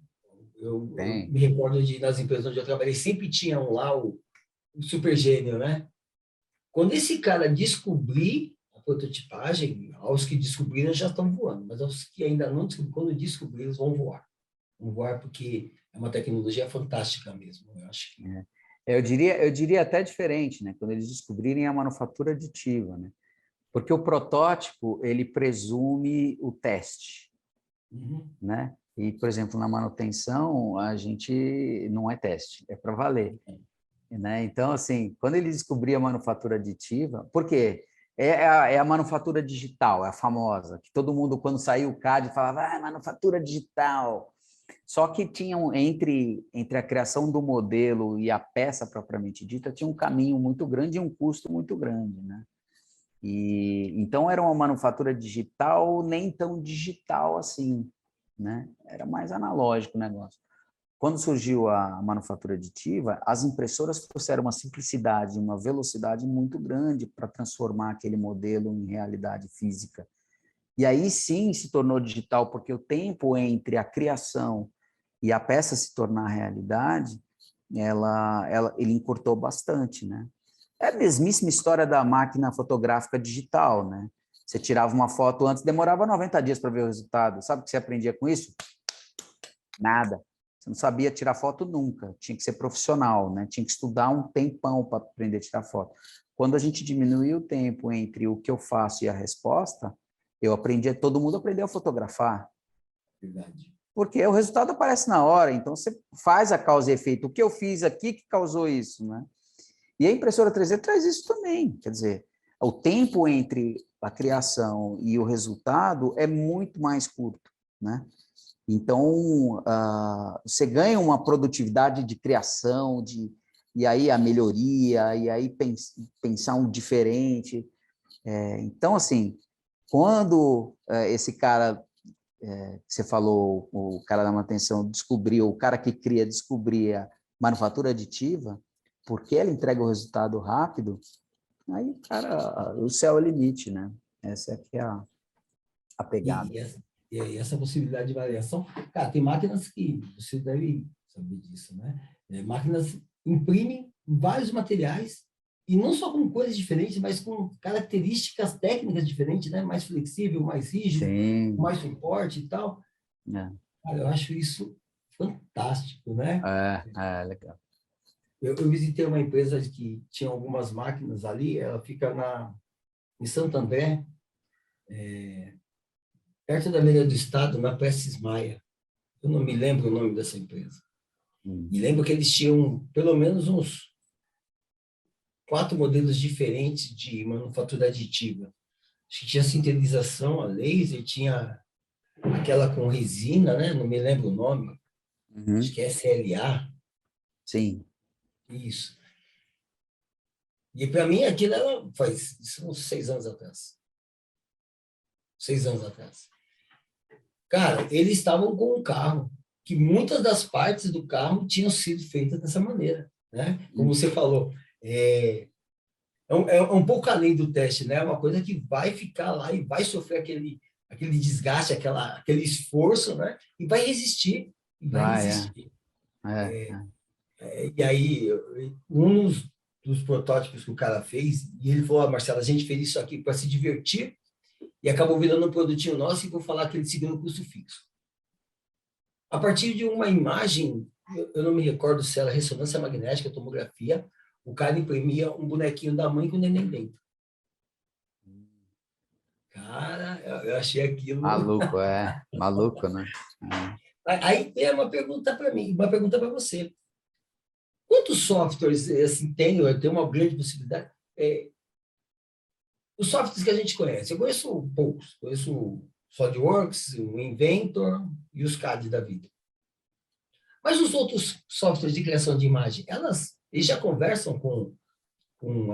Eu me recordo de nas empresas onde eu trabalhei, sempre tinha um lá, o super gênio, né? Quando esse cara descobrir a prototipagem, aos que descobriram já estão voando, mas aos que ainda não descobriram, quando descobrir, eles vão voar. Vão voar porque é uma tecnologia fantástica mesmo, eu acho que... Eu diria até diferente, né? Quando eles descobrirem a manufatura aditiva, né? Porque o protótipo, ele presume o teste, né? E, por exemplo, na manutenção, a gente não é teste, é para valer. Né? Então, assim, quando ele descobrir a manufatura aditiva, por quê? É a manufatura digital, é a famosa, que todo mundo, quando saiu o CAD, falava, manufatura digital. Só que tinham, entre a criação do modelo e a peça propriamente dita, tinha um caminho muito grande e um custo muito grande, né? E, então, era uma manufatura digital nem tão digital assim, né? Era mais analógico o negócio. Quando surgiu a manufatura aditiva, as impressoras trouxeram uma simplicidade, uma velocidade muito grande para transformar aquele modelo em realidade física. E aí sim se tornou digital, porque o tempo entre a criação e a peça se tornar realidade, ele encurtou bastante, né? É a mesmíssima história da máquina fotográfica digital, né? Você tirava uma foto antes, demorava 90 dias para ver o resultado. Sabe o que você aprendia com isso? Nada. Você não sabia tirar foto nunca, tinha que ser profissional, né? Tinha que estudar um tempão para aprender a tirar foto. Quando a gente diminuiu o tempo entre o que eu faço e a resposta, todo mundo aprendeu a fotografar. Verdade. Porque o resultado aparece na hora, então você faz a causa e efeito. O que eu fiz aqui que causou isso, né? E a impressora 3D traz isso também, quer dizer, o tempo entre a criação e o resultado é muito mais curto, né? Então, você ganha uma produtividade de criação, e aí a melhoria, e aí pensar um diferente. Então, assim, quando esse cara, você falou, o cara da manutenção descobriu, o cara que cria descobrir a manufatura aditiva, porque ela entrega o resultado rápido, aí, cara, o céu é o limite, né? Essa aqui é a pegada. E essa possibilidade de variação, cara, tem máquinas que você deve saber disso, né? Máquinas imprimem vários materiais e não só com coisas diferentes, mas com características técnicas diferentes, né? Mais flexível, mais rígido, Sim. mais suporte e tal. Cara, eu acho isso fantástico, né? Legal. Eu visitei uma empresa que tinha algumas máquinas ali, ela fica em Santo André, perto da Avenida do Estado, na Prestes Maia. Eu não me lembro o nome dessa empresa. Me lembro que eles tinham pelo menos uns 4 modelos diferentes de manufatura aditiva. Acho que tinha sintetização a laser, tinha aquela com resina, né? Não me lembro o nome. Acho que é SLA. Sim. Isso. E para mim aquilo faz uns 6 anos atrás. 6 anos atrás. Cara, eles estavam com um carro que muitas das partes do carro tinham sido feitas dessa maneira, né? Como você falou, é um pouco além do teste, né? É uma coisa que vai ficar lá e vai sofrer aquele desgaste, aquele esforço, né? E vai resistir, e vai resistir. E aí, um dos protótipos que o cara fez, e ele falou, Marcelo, a gente fez isso aqui para se divertir, e acabou virando um produtinho nosso, e vou falar que ele seguiu no custo fixo. A partir de uma imagem eu não me recordo se era ressonância magnética, tomografia, o cara imprimia um bonequinho da mãe com o neném dentro. Cara, eu achei aquilo... Maluco, maluco, né? Aí tem uma pergunta para mim, uma pergunta para você. Quantos softwares assim, tem uma grande possibilidade? Os softwares que a gente conhece, eu conheço poucos. Conheço o SolidWorks, o Inventor e os CAD da vida. Mas os outros softwares de criação de imagem, eles já conversam com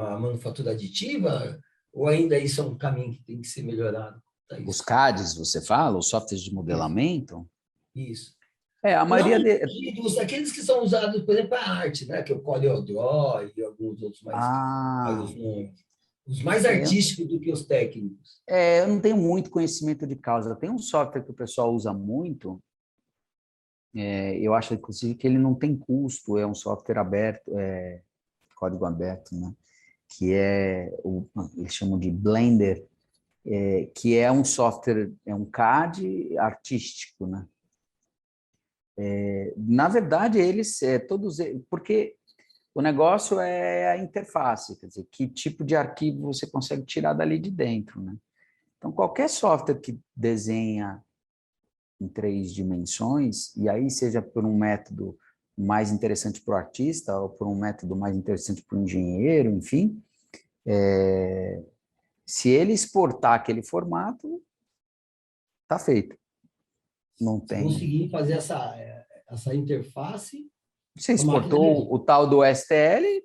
a manufatura aditiva? Ou ainda isso é um caminho que tem que ser melhorado? Os CADs, você fala? Os softwares de modelamento? Isso. A maioria aqueles que são usados, por exemplo, para arte, né? Que é o CorelDRAW e alguns outros mais... Os mais artísticos do que os técnicos. Eu não tenho muito conhecimento de causa. Tem um software que o pessoal usa muito, eu acho, inclusive, que ele não tem custo, é um software aberto, código aberto, né? Que eles chamam de Blender, que é um software, é um CAD artístico, né? Na verdade, todos, porque o negócio é a interface, quer dizer, que tipo de arquivo você consegue tirar dali de dentro, né? Então, qualquer software que desenha em 3 dimensões, e aí seja por um método mais interessante para o artista ou por um método mais interessante para o engenheiro, enfim, se ele exportar aquele formato, está feito. Não tem. Conseguir fazer essa interface. Você exportou o tal do STL,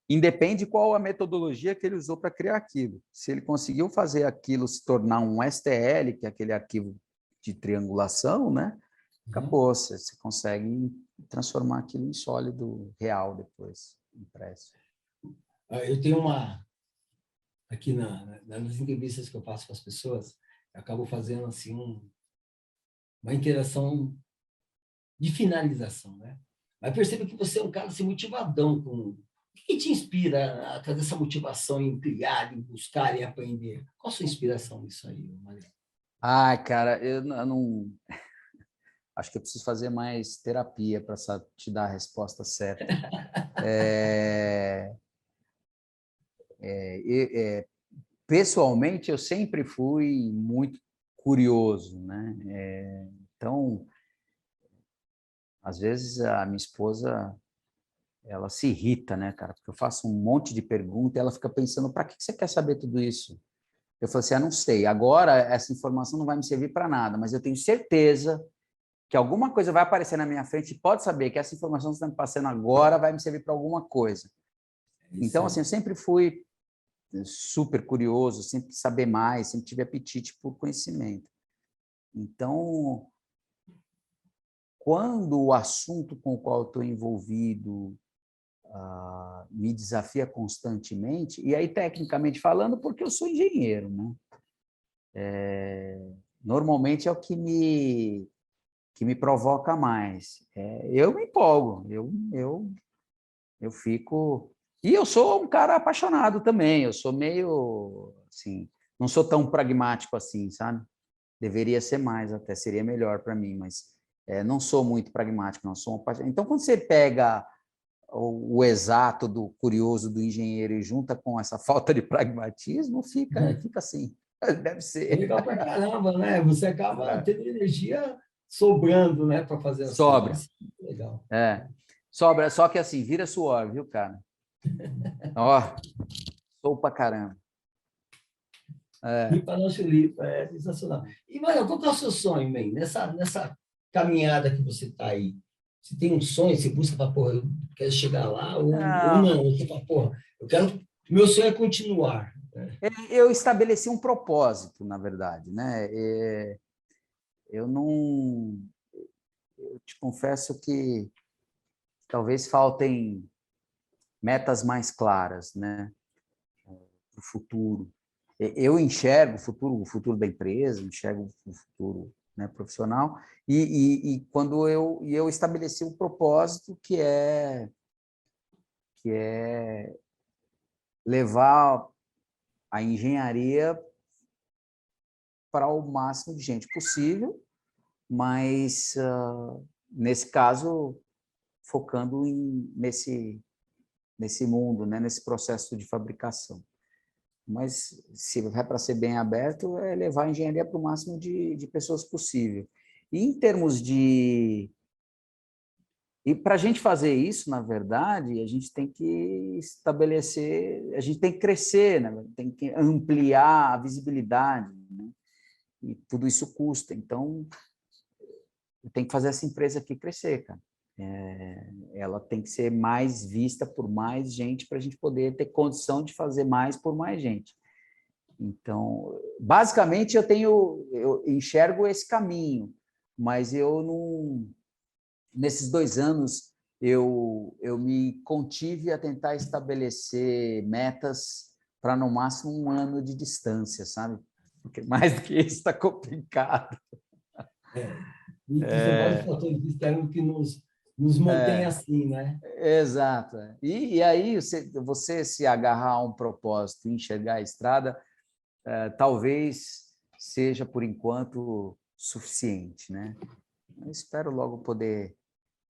independe qual a metodologia que ele usou para criar aquilo. Se ele conseguiu fazer aquilo se tornar um STL, que é aquele arquivo de triangulação, né? Acabou, você consegue transformar aquilo em sólido real depois, impresso. Eu tenho aqui nas entrevistas que eu faço com as pessoas, eu acabo fazendo assim uma interação de finalização, né? Mas perceba que você é um cara assim, motivadão. O que te inspira a fazer essa motivação em criar, em buscar e aprender? Qual a sua inspiração nisso aí, Maria? Cara, eu não... Acho que eu preciso fazer mais terapia para te dar a resposta certa. Pessoalmente, eu sempre fui muito curioso, né? Então, às vezes, a minha esposa, ela se irrita, né, cara? Porque eu faço um monte de perguntas e ela fica pensando, para que você quer saber tudo isso? Eu falo assim, não sei. Agora, essa informação não vai me servir para nada, mas eu tenho certeza que alguma coisa vai aparecer na minha frente e pode saber que essa informação que você está me passando agora vai me servir para alguma coisa. Então, assim, eu sempre fui super curioso, sempre quis saber mais, sempre tive apetite por conhecimento. Então, quando o assunto com o qual eu estou envolvido me desafia constantemente, e aí, tecnicamente falando, porque eu sou engenheiro, né? Normalmente é o que me provoca mais. Eu me empolgo, eu fico... E eu sou um cara apaixonado também, eu sou meio, assim, não sou tão pragmático assim, sabe? Deveria ser mais, até seria melhor para mim, mas não sou muito pragmático, não sou apaixonado. Então, quando você pega o exato do curioso do engenheiro e junta com essa falta de pragmatismo, fica assim, deve ser. Legal pra caramba, né? Você acaba tendo energia sobrando, né, para fazer as Sobra. coisas. Legal. Sobra, só que assim, vira suor, viu, cara? Ó, sou pra caramba. Lipa não chulipa, é sensacional. E, Manuel, qual que é o seu sonho, man? Nessa caminhada que você está aí? Você tem um sonho, você busca para, porra, eu quero chegar lá, ou não? Você fala, porra, meu sonho é continuar. Eu estabeleci um propósito, na verdade, né? Eu não... Eu te confesso que talvez faltem metas mais claras, né? Para o futuro. Eu enxergo o futuro da empresa, enxergo o futuro, né, profissional, e quando eu estabeleci um propósito que é levar a engenharia para o máximo de gente possível, mas nesse caso, focando nesse mundo, né? Nesse processo de fabricação. Mas, se vai para ser bem aberto, é levar a engenharia para o máximo de pessoas possível. E em termos de... E para a gente fazer isso, na verdade, a gente tem que estabelecer, a gente tem que crescer, né? Tem que ampliar a visibilidade, né? E tudo isso custa. Então, tem que fazer essa empresa aqui crescer, cara. Ela tem que ser mais vista por mais gente para a gente poder ter condição de fazer mais por mais gente. Então, basicamente, eu enxergo esse caminho, mas eu não... Nesses 2 anos, eu me contive a tentar estabelecer metas para, no máximo, 1 ano de distância, sabe? Porque mais do que isso está complicado. E são vários fatores externos que nos mantêm assim, né? Exato. E aí, você se agarrar a um propósito e enxergar a estrada, talvez seja, por enquanto, suficiente, né? Eu espero logo poder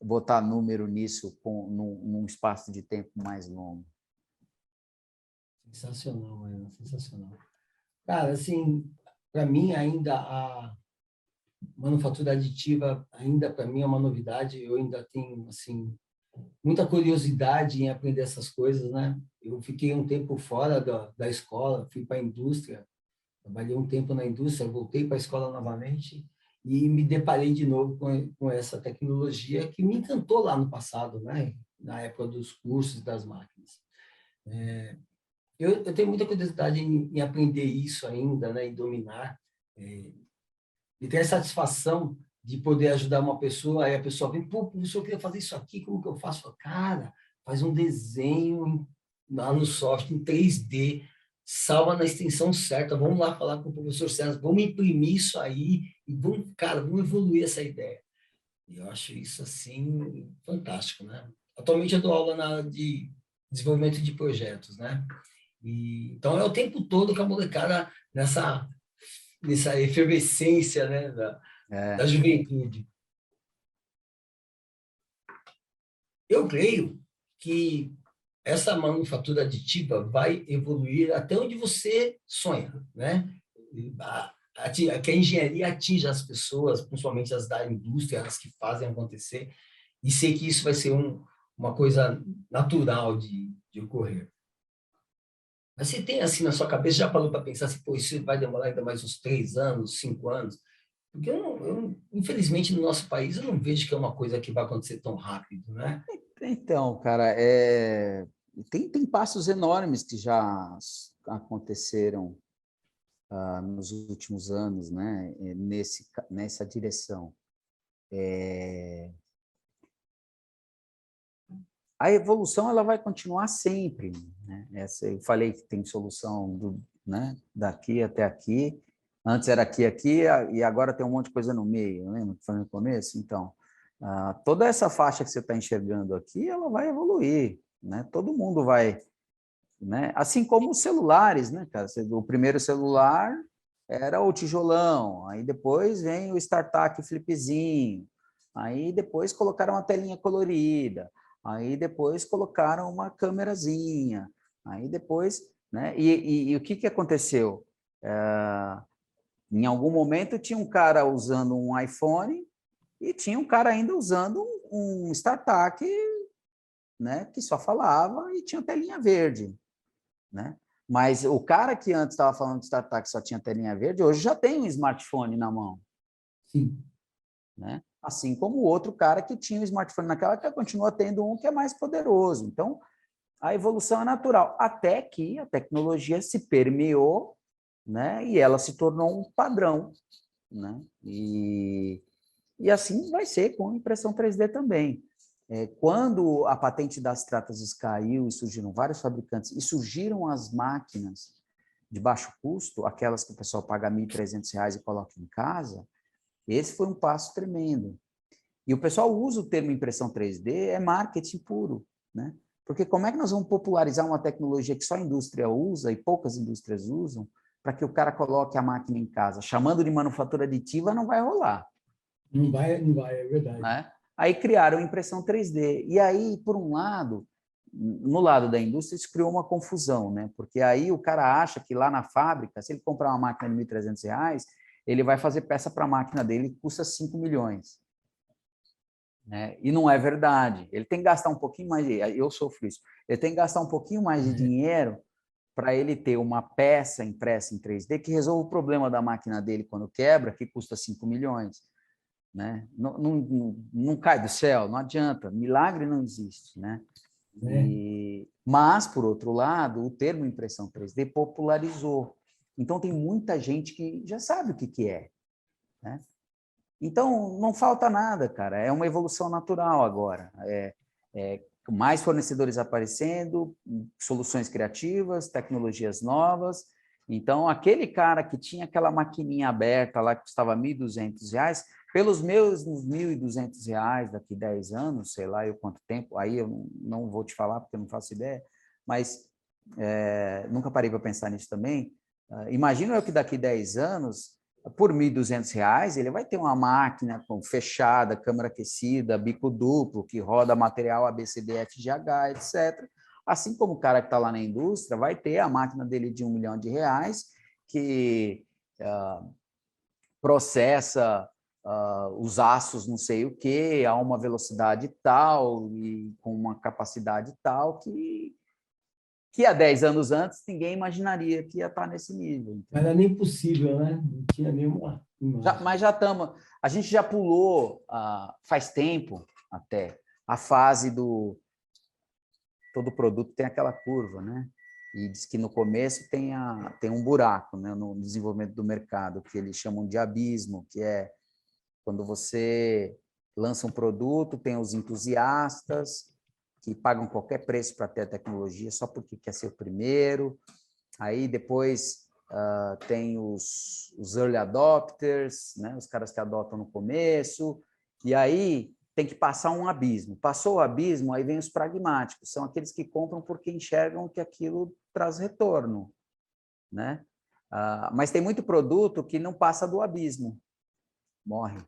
botar número nisso num espaço de tempo mais longo. Sensacional, Mariana, sensacional. Cara, assim, para mim ainda a manufatura aditiva ainda para mim é uma novidade. Eu ainda tenho assim muita curiosidade em aprender essas coisas, né? Eu fiquei um tempo fora da escola, fui para a indústria, trabalhei um tempo na indústria, voltei para a escola novamente e me deparei de novo com essa tecnologia que me encantou lá no passado, né? Na época dos cursos das máquinas. Eu tenho muita curiosidade em aprender isso ainda, né? Em dominar. E ter a satisfação de poder ajudar uma pessoa, aí a pessoa vem, pô, professor, eu queria fazer isso aqui, como que eu faço? Cara, faz um desenho lá no software, em 3D, salva na extensão certa, vamos lá falar com o professor César, vamos imprimir isso aí e vamos, cara, vamos evoluir essa ideia. E eu acho isso, assim, fantástico, né? Atualmente eu dou aula na área de desenvolvimento de projetos, né? Então é o tempo todo com a molecada nessa efervescência, né, da juventude. Eu creio que essa manufatura aditiva vai evoluir até onde você sonha, né? Que a engenharia atinja as pessoas, principalmente as da indústria, as que fazem acontecer, e sei que isso vai ser uma coisa natural de ocorrer. Mas você tem assim na sua cabeça, já parou para pensar assim, pô, isso vai demorar ainda mais uns 3 anos, 5 anos? Porque infelizmente, no nosso país, eu não vejo que é uma coisa que vai acontecer tão rápido, né? Então, cara, tem passos enormes que já aconteceram nos últimos anos, né? Nessa direção. A evolução ela vai continuar sempre, né? Eu falei que tem solução né, daqui até aqui. Antes era aqui, e agora tem um monte de coisa no meio, lembra que foi no começo? Então, toda essa faixa que você está enxergando aqui, ela vai evoluir, né? Todo mundo vai, né? Assim como os celulares, né, cara? O primeiro celular era o tijolão, aí depois vem o StarTAC flipzinho, aí depois colocaram uma telinha colorida, aí depois colocaram uma câmerazinha, aí depois, né? E o que aconteceu? Em algum momento tinha um cara usando um iPhone e tinha um cara ainda usando um StarTAC, né? Que só falava e tinha telinha verde, né? Mas o cara que antes estava falando de StarTAC que só tinha telinha verde, hoje já tem um smartphone na mão. Sim. Né? Assim como o outro cara que tinha um smartphone naquela época continua tendo um que é mais poderoso. Então, a evolução é natural, até que a tecnologia se permeou, né? E ela se tornou um padrão, né? E assim vai ser com a impressão 3D também. Quando a patente das Stratasys caiu e surgiram vários fabricantes, e surgiram as máquinas de baixo custo, aquelas que o pessoal paga R$ 1.300 e coloca em casa, esse foi um passo tremendo. E o pessoal usa o termo impressão 3D, é marketing puro, né? Porque como é que nós vamos popularizar uma tecnologia que só a indústria usa e poucas indústrias usam, para que o cara coloque a máquina em casa? Chamando de manufatura aditiva, não vai rolar. Não vai, é verdade. Né? Aí criaram impressão 3D. E aí, por um lado, no lado da indústria, isso criou uma confusão, né? Porque aí o cara acha que lá na fábrica, se ele comprar uma máquina de R$ 1.300, ele vai fazer peça para a máquina dele que custa 5 milhões. Né? E não é verdade. Ele tem que gastar um pouquinho mais, eu sofro isso, ele tem que gastar um pouquinho mais de dinheiro para ele ter uma peça impressa em 3D que resolva o problema da máquina dele quando quebra, que custa 5 milhões. Né? Não cai do céu, não adianta, milagre não existe. Né? Mas, por outro lado, o termo impressão 3D popularizou. Então, tem muita gente que já sabe o que é. Né? Então, não falta nada, cara. É uma evolução natural agora. Mais fornecedores aparecendo, soluções criativas, tecnologias novas. Então, aquele cara que tinha aquela maquininha aberta lá que custava R$ 1.200, pelos meus R$ 1.200 daqui 10 anos, sei lá eu quanto tempo, aí eu não vou te falar porque eu não faço ideia, mas nunca parei para pensar nisso também. Imagino eu que daqui 10 anos, por R$ 1.200, ele vai ter uma máquina fechada, câmara aquecida, bico duplo, que roda material ABCD, FGH, etc. Assim como o cara que está lá na indústria vai ter a máquina dele de R$ 1 milhão, que processa os aços não sei o quê, a uma velocidade tal e com uma capacidade tal que há 10 anos antes ninguém imaginaria que ia estar nesse nível. Não era nem possível, né? Não tinha nenhuma imagem. Mas já estamos... A gente já pulou, faz tempo até, a fase do... Todo produto tem aquela curva, né? E diz que no começo tem um buraco, né, no desenvolvimento do mercado, que eles chamam de abismo, que é quando você lança um produto, tem os entusiastas que pagam qualquer preço para ter a tecnologia só porque quer ser o primeiro. Aí depois tem os early adopters, né? Os caras que adotam no começo. E aí tem que passar um abismo. Passou o abismo, aí vem os pragmáticos. São aqueles que compram porque enxergam que aquilo traz retorno. Né? Mas tem muito produto que não passa do abismo. Morre.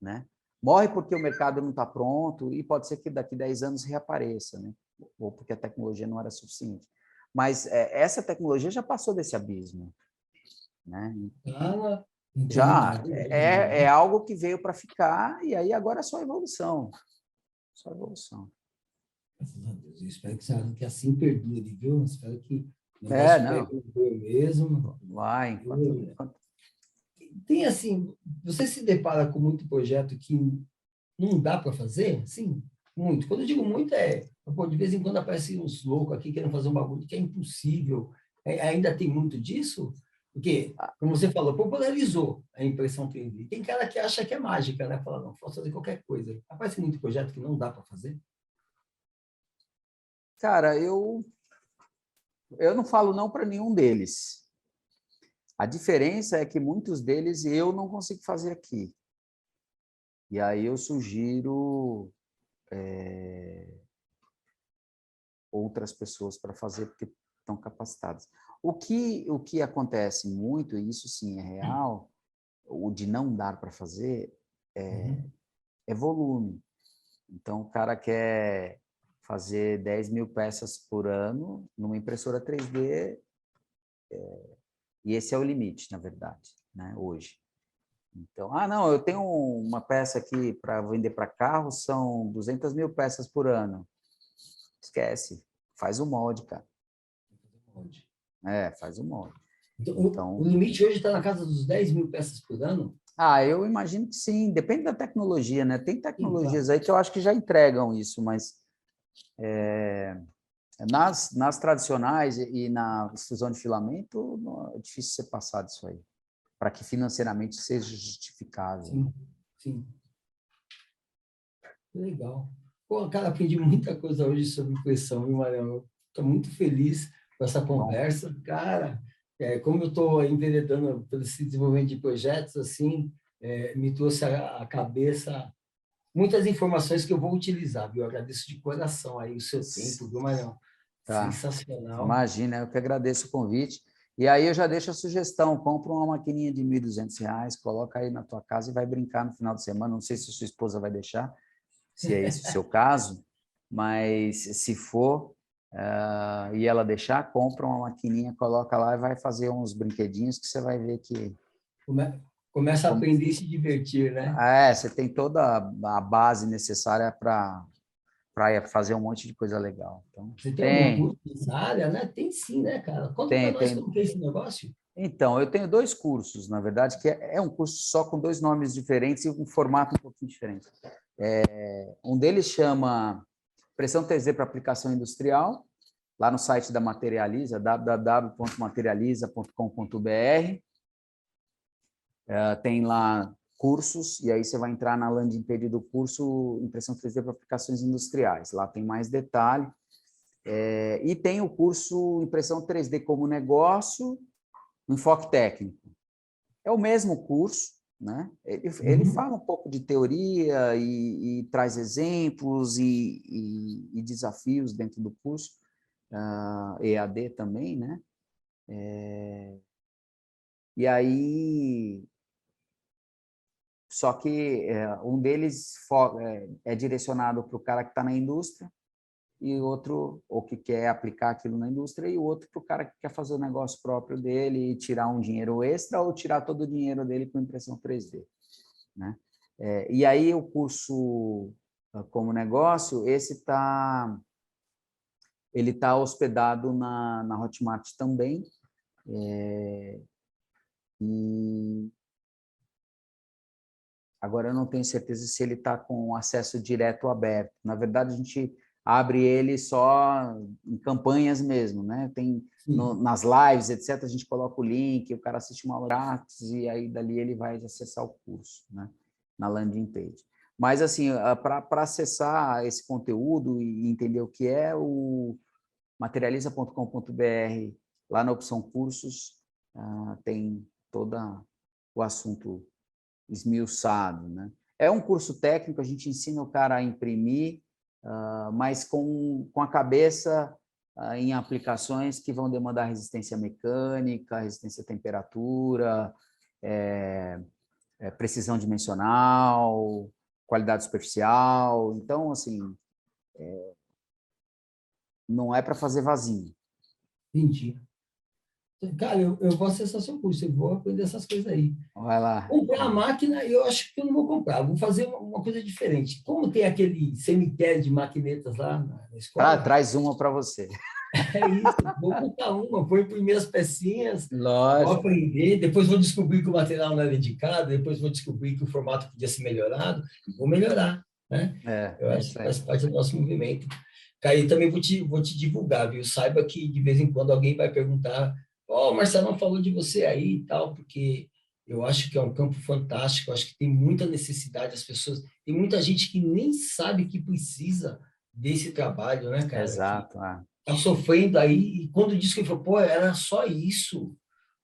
Né? Morre porque o mercado não está pronto e pode ser que daqui 10 anos reapareça, né? Ou porque a tecnologia não era suficiente. Mas essa tecnologia já passou desse abismo. Né? Já é algo que veio para ficar e aí agora é só evolução. Só evolução. Graças a Deus. Eu espero que assim perdure, viu? Eu espero que não. Mesmo. Vai. Tem assim, você se depara com muito projeto que não dá para fazer? Sim, muito. Quando eu digo muito de vez em quando aparecem uns loucos aqui querendo fazer um bagulho que é impossível. Ainda tem muito disso? Porque, como você falou, popularizou a impressão 3D. Tem cara que acha que é mágica, né? Fala, não, posso fazer qualquer coisa. Aparece muito projeto que não dá para fazer? Cara, eu não falo não para nenhum deles. A diferença é que muitos deles eu não consigo fazer aqui. E aí eu sugiro outras pessoas para fazer, porque estão capacitadas. O que acontece muito, e isso sim é real, o de não dar para fazer, é volume. Então, o cara quer fazer 10.000 peças por ano numa impressora 3D, e esse é o limite, na verdade, né, hoje. Então, não, eu tenho uma peça aqui para vender para carro, são 200.000 peças por ano. Esquece, faz o molde, cara. Faz o molde. Então, o limite hoje está na casa dos 10.000 peças por ano? Eu imagino que sim, depende da tecnologia, né? Tem tecnologias aí que eu acho que já entregam isso, mas nas tradicionais e na extrusão de filamento é difícil ser passado isso aí, para que financeiramente seja justificável. Sim, sim. Legal. Pô, cara, aprendi muita coisa hoje sobre impressão, viu, Mariano? Estou muito feliz com essa conversa. Bom. Cara, como eu estou enveredando pelo desenvolvimento de projetos, assim, me trouxe à cabeça muitas informações que eu vou utilizar, viu? Eu agradeço de coração aí o seu tempo, viu, Mariano? Tá. Sensacional. Imagina, eu que agradeço o convite. E aí eu já deixo a sugestão, compra uma maquininha de R$ 1.200, coloca aí na tua casa e vai brincar no final de semana. Não sei se a sua esposa vai deixar, se é esse o seu caso, mas se for, e ela deixar, compra uma maquininha, coloca lá e vai fazer uns brinquedinhos que você vai ver que... Começa a aprender e se divertir, né? Você tem toda a base necessária para fazer um monte de coisa legal. Então, você tem algum curso nessa área, né? Tem sim, né, cara? Conta para nós como que é esse negócio. Então, eu tenho 2 cursos, na verdade, que é um curso só com 2 nomes diferentes e um formato um pouquinho diferente. Um deles chama Impressão 3D para Aplicação Industrial, lá no site da Materializa, www.materializa.com.br. Tem lá cursos, e aí você vai entrar na landing page do curso Impressão 3D para Aplicações Industriais. Lá tem mais detalhe. E tem o curso Impressão 3D como Negócio, Enfoque Técnico. É o mesmo curso, né? Ele fala um pouco de teoria e traz exemplos e desafios dentro do curso, EAD também, né? E aí... Só que um deles é direcionado para o cara que está na indústria, e outro, ou que quer aplicar aquilo na indústria, e o outro para o cara que quer fazer o negócio próprio dele e tirar um dinheiro extra ou tirar todo o dinheiro dele com impressão 3D. Né? E aí o curso como negócio, ele tá hospedado na Hotmart também, e agora eu não tenho certeza se ele está com acesso direto ou aberto. Na verdade, a gente abre ele só em campanhas mesmo, né? Tem nas lives, etc., a gente coloca o link, o cara assiste uma aula grátis e aí dali ele vai acessar o curso, né? Na landing page. Mas, assim, para acessar esse conteúdo e entender o que é, o materializa.com.br, lá na opção cursos, tem todo o assunto esmiuçado, né? É um curso técnico, a gente ensina o cara a imprimir, mas com a cabeça em aplicações que vão demandar resistência mecânica, resistência à temperatura, precisão dimensional, qualidade superficial. Então, assim, não é para fazer vazio. Entendi. Cara, eu vou acessar seu curso, eu vou aprender essas coisas aí. Vai lá. Comprar a máquina, eu acho que eu não vou comprar, vou fazer uma coisa diferente. Como tem aquele cemitério de maquinetas lá na escola... Traz uma para você. É isso, vou comprar uma, vou imprimir as pecinhas, Lógico. vou aprender, depois vou descobrir que o material não é dedicado, depois vou descobrir que o formato podia ser melhorado, vou melhorar, né? Eu acho que faz parte do nosso movimento. Caí, também vou te divulgar, viu? Saiba que de vez em quando alguém vai perguntar: o Marcelão falou de você aí e tal, porque eu acho que é um campo fantástico, eu acho que tem muita necessidade, tem muita gente que nem sabe que precisa desse trabalho, né, cara? Exato. Tá sofrendo aí, e quando disse que ele falou, era só isso.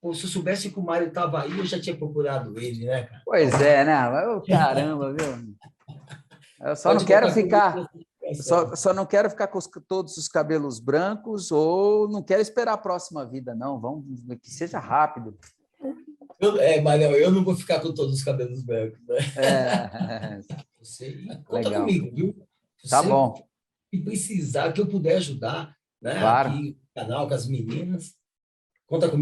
Pô, se eu soubesse que o Mário estava aí, eu já tinha procurado ele, né, cara? Pois é, né? Caramba, viu? Eu só não quero ficar... Só não quero ficar com todos os cabelos brancos ou não quero esperar a próxima vida, não. Vamos que seja rápido. Manel, eu não vou ficar com todos os cabelos brancos, né? Você conta legal. comigo, viu? Tá bom. Se precisar, que eu puder ajudar, né? Claro. Aqui no canal com as meninas, conta comigo.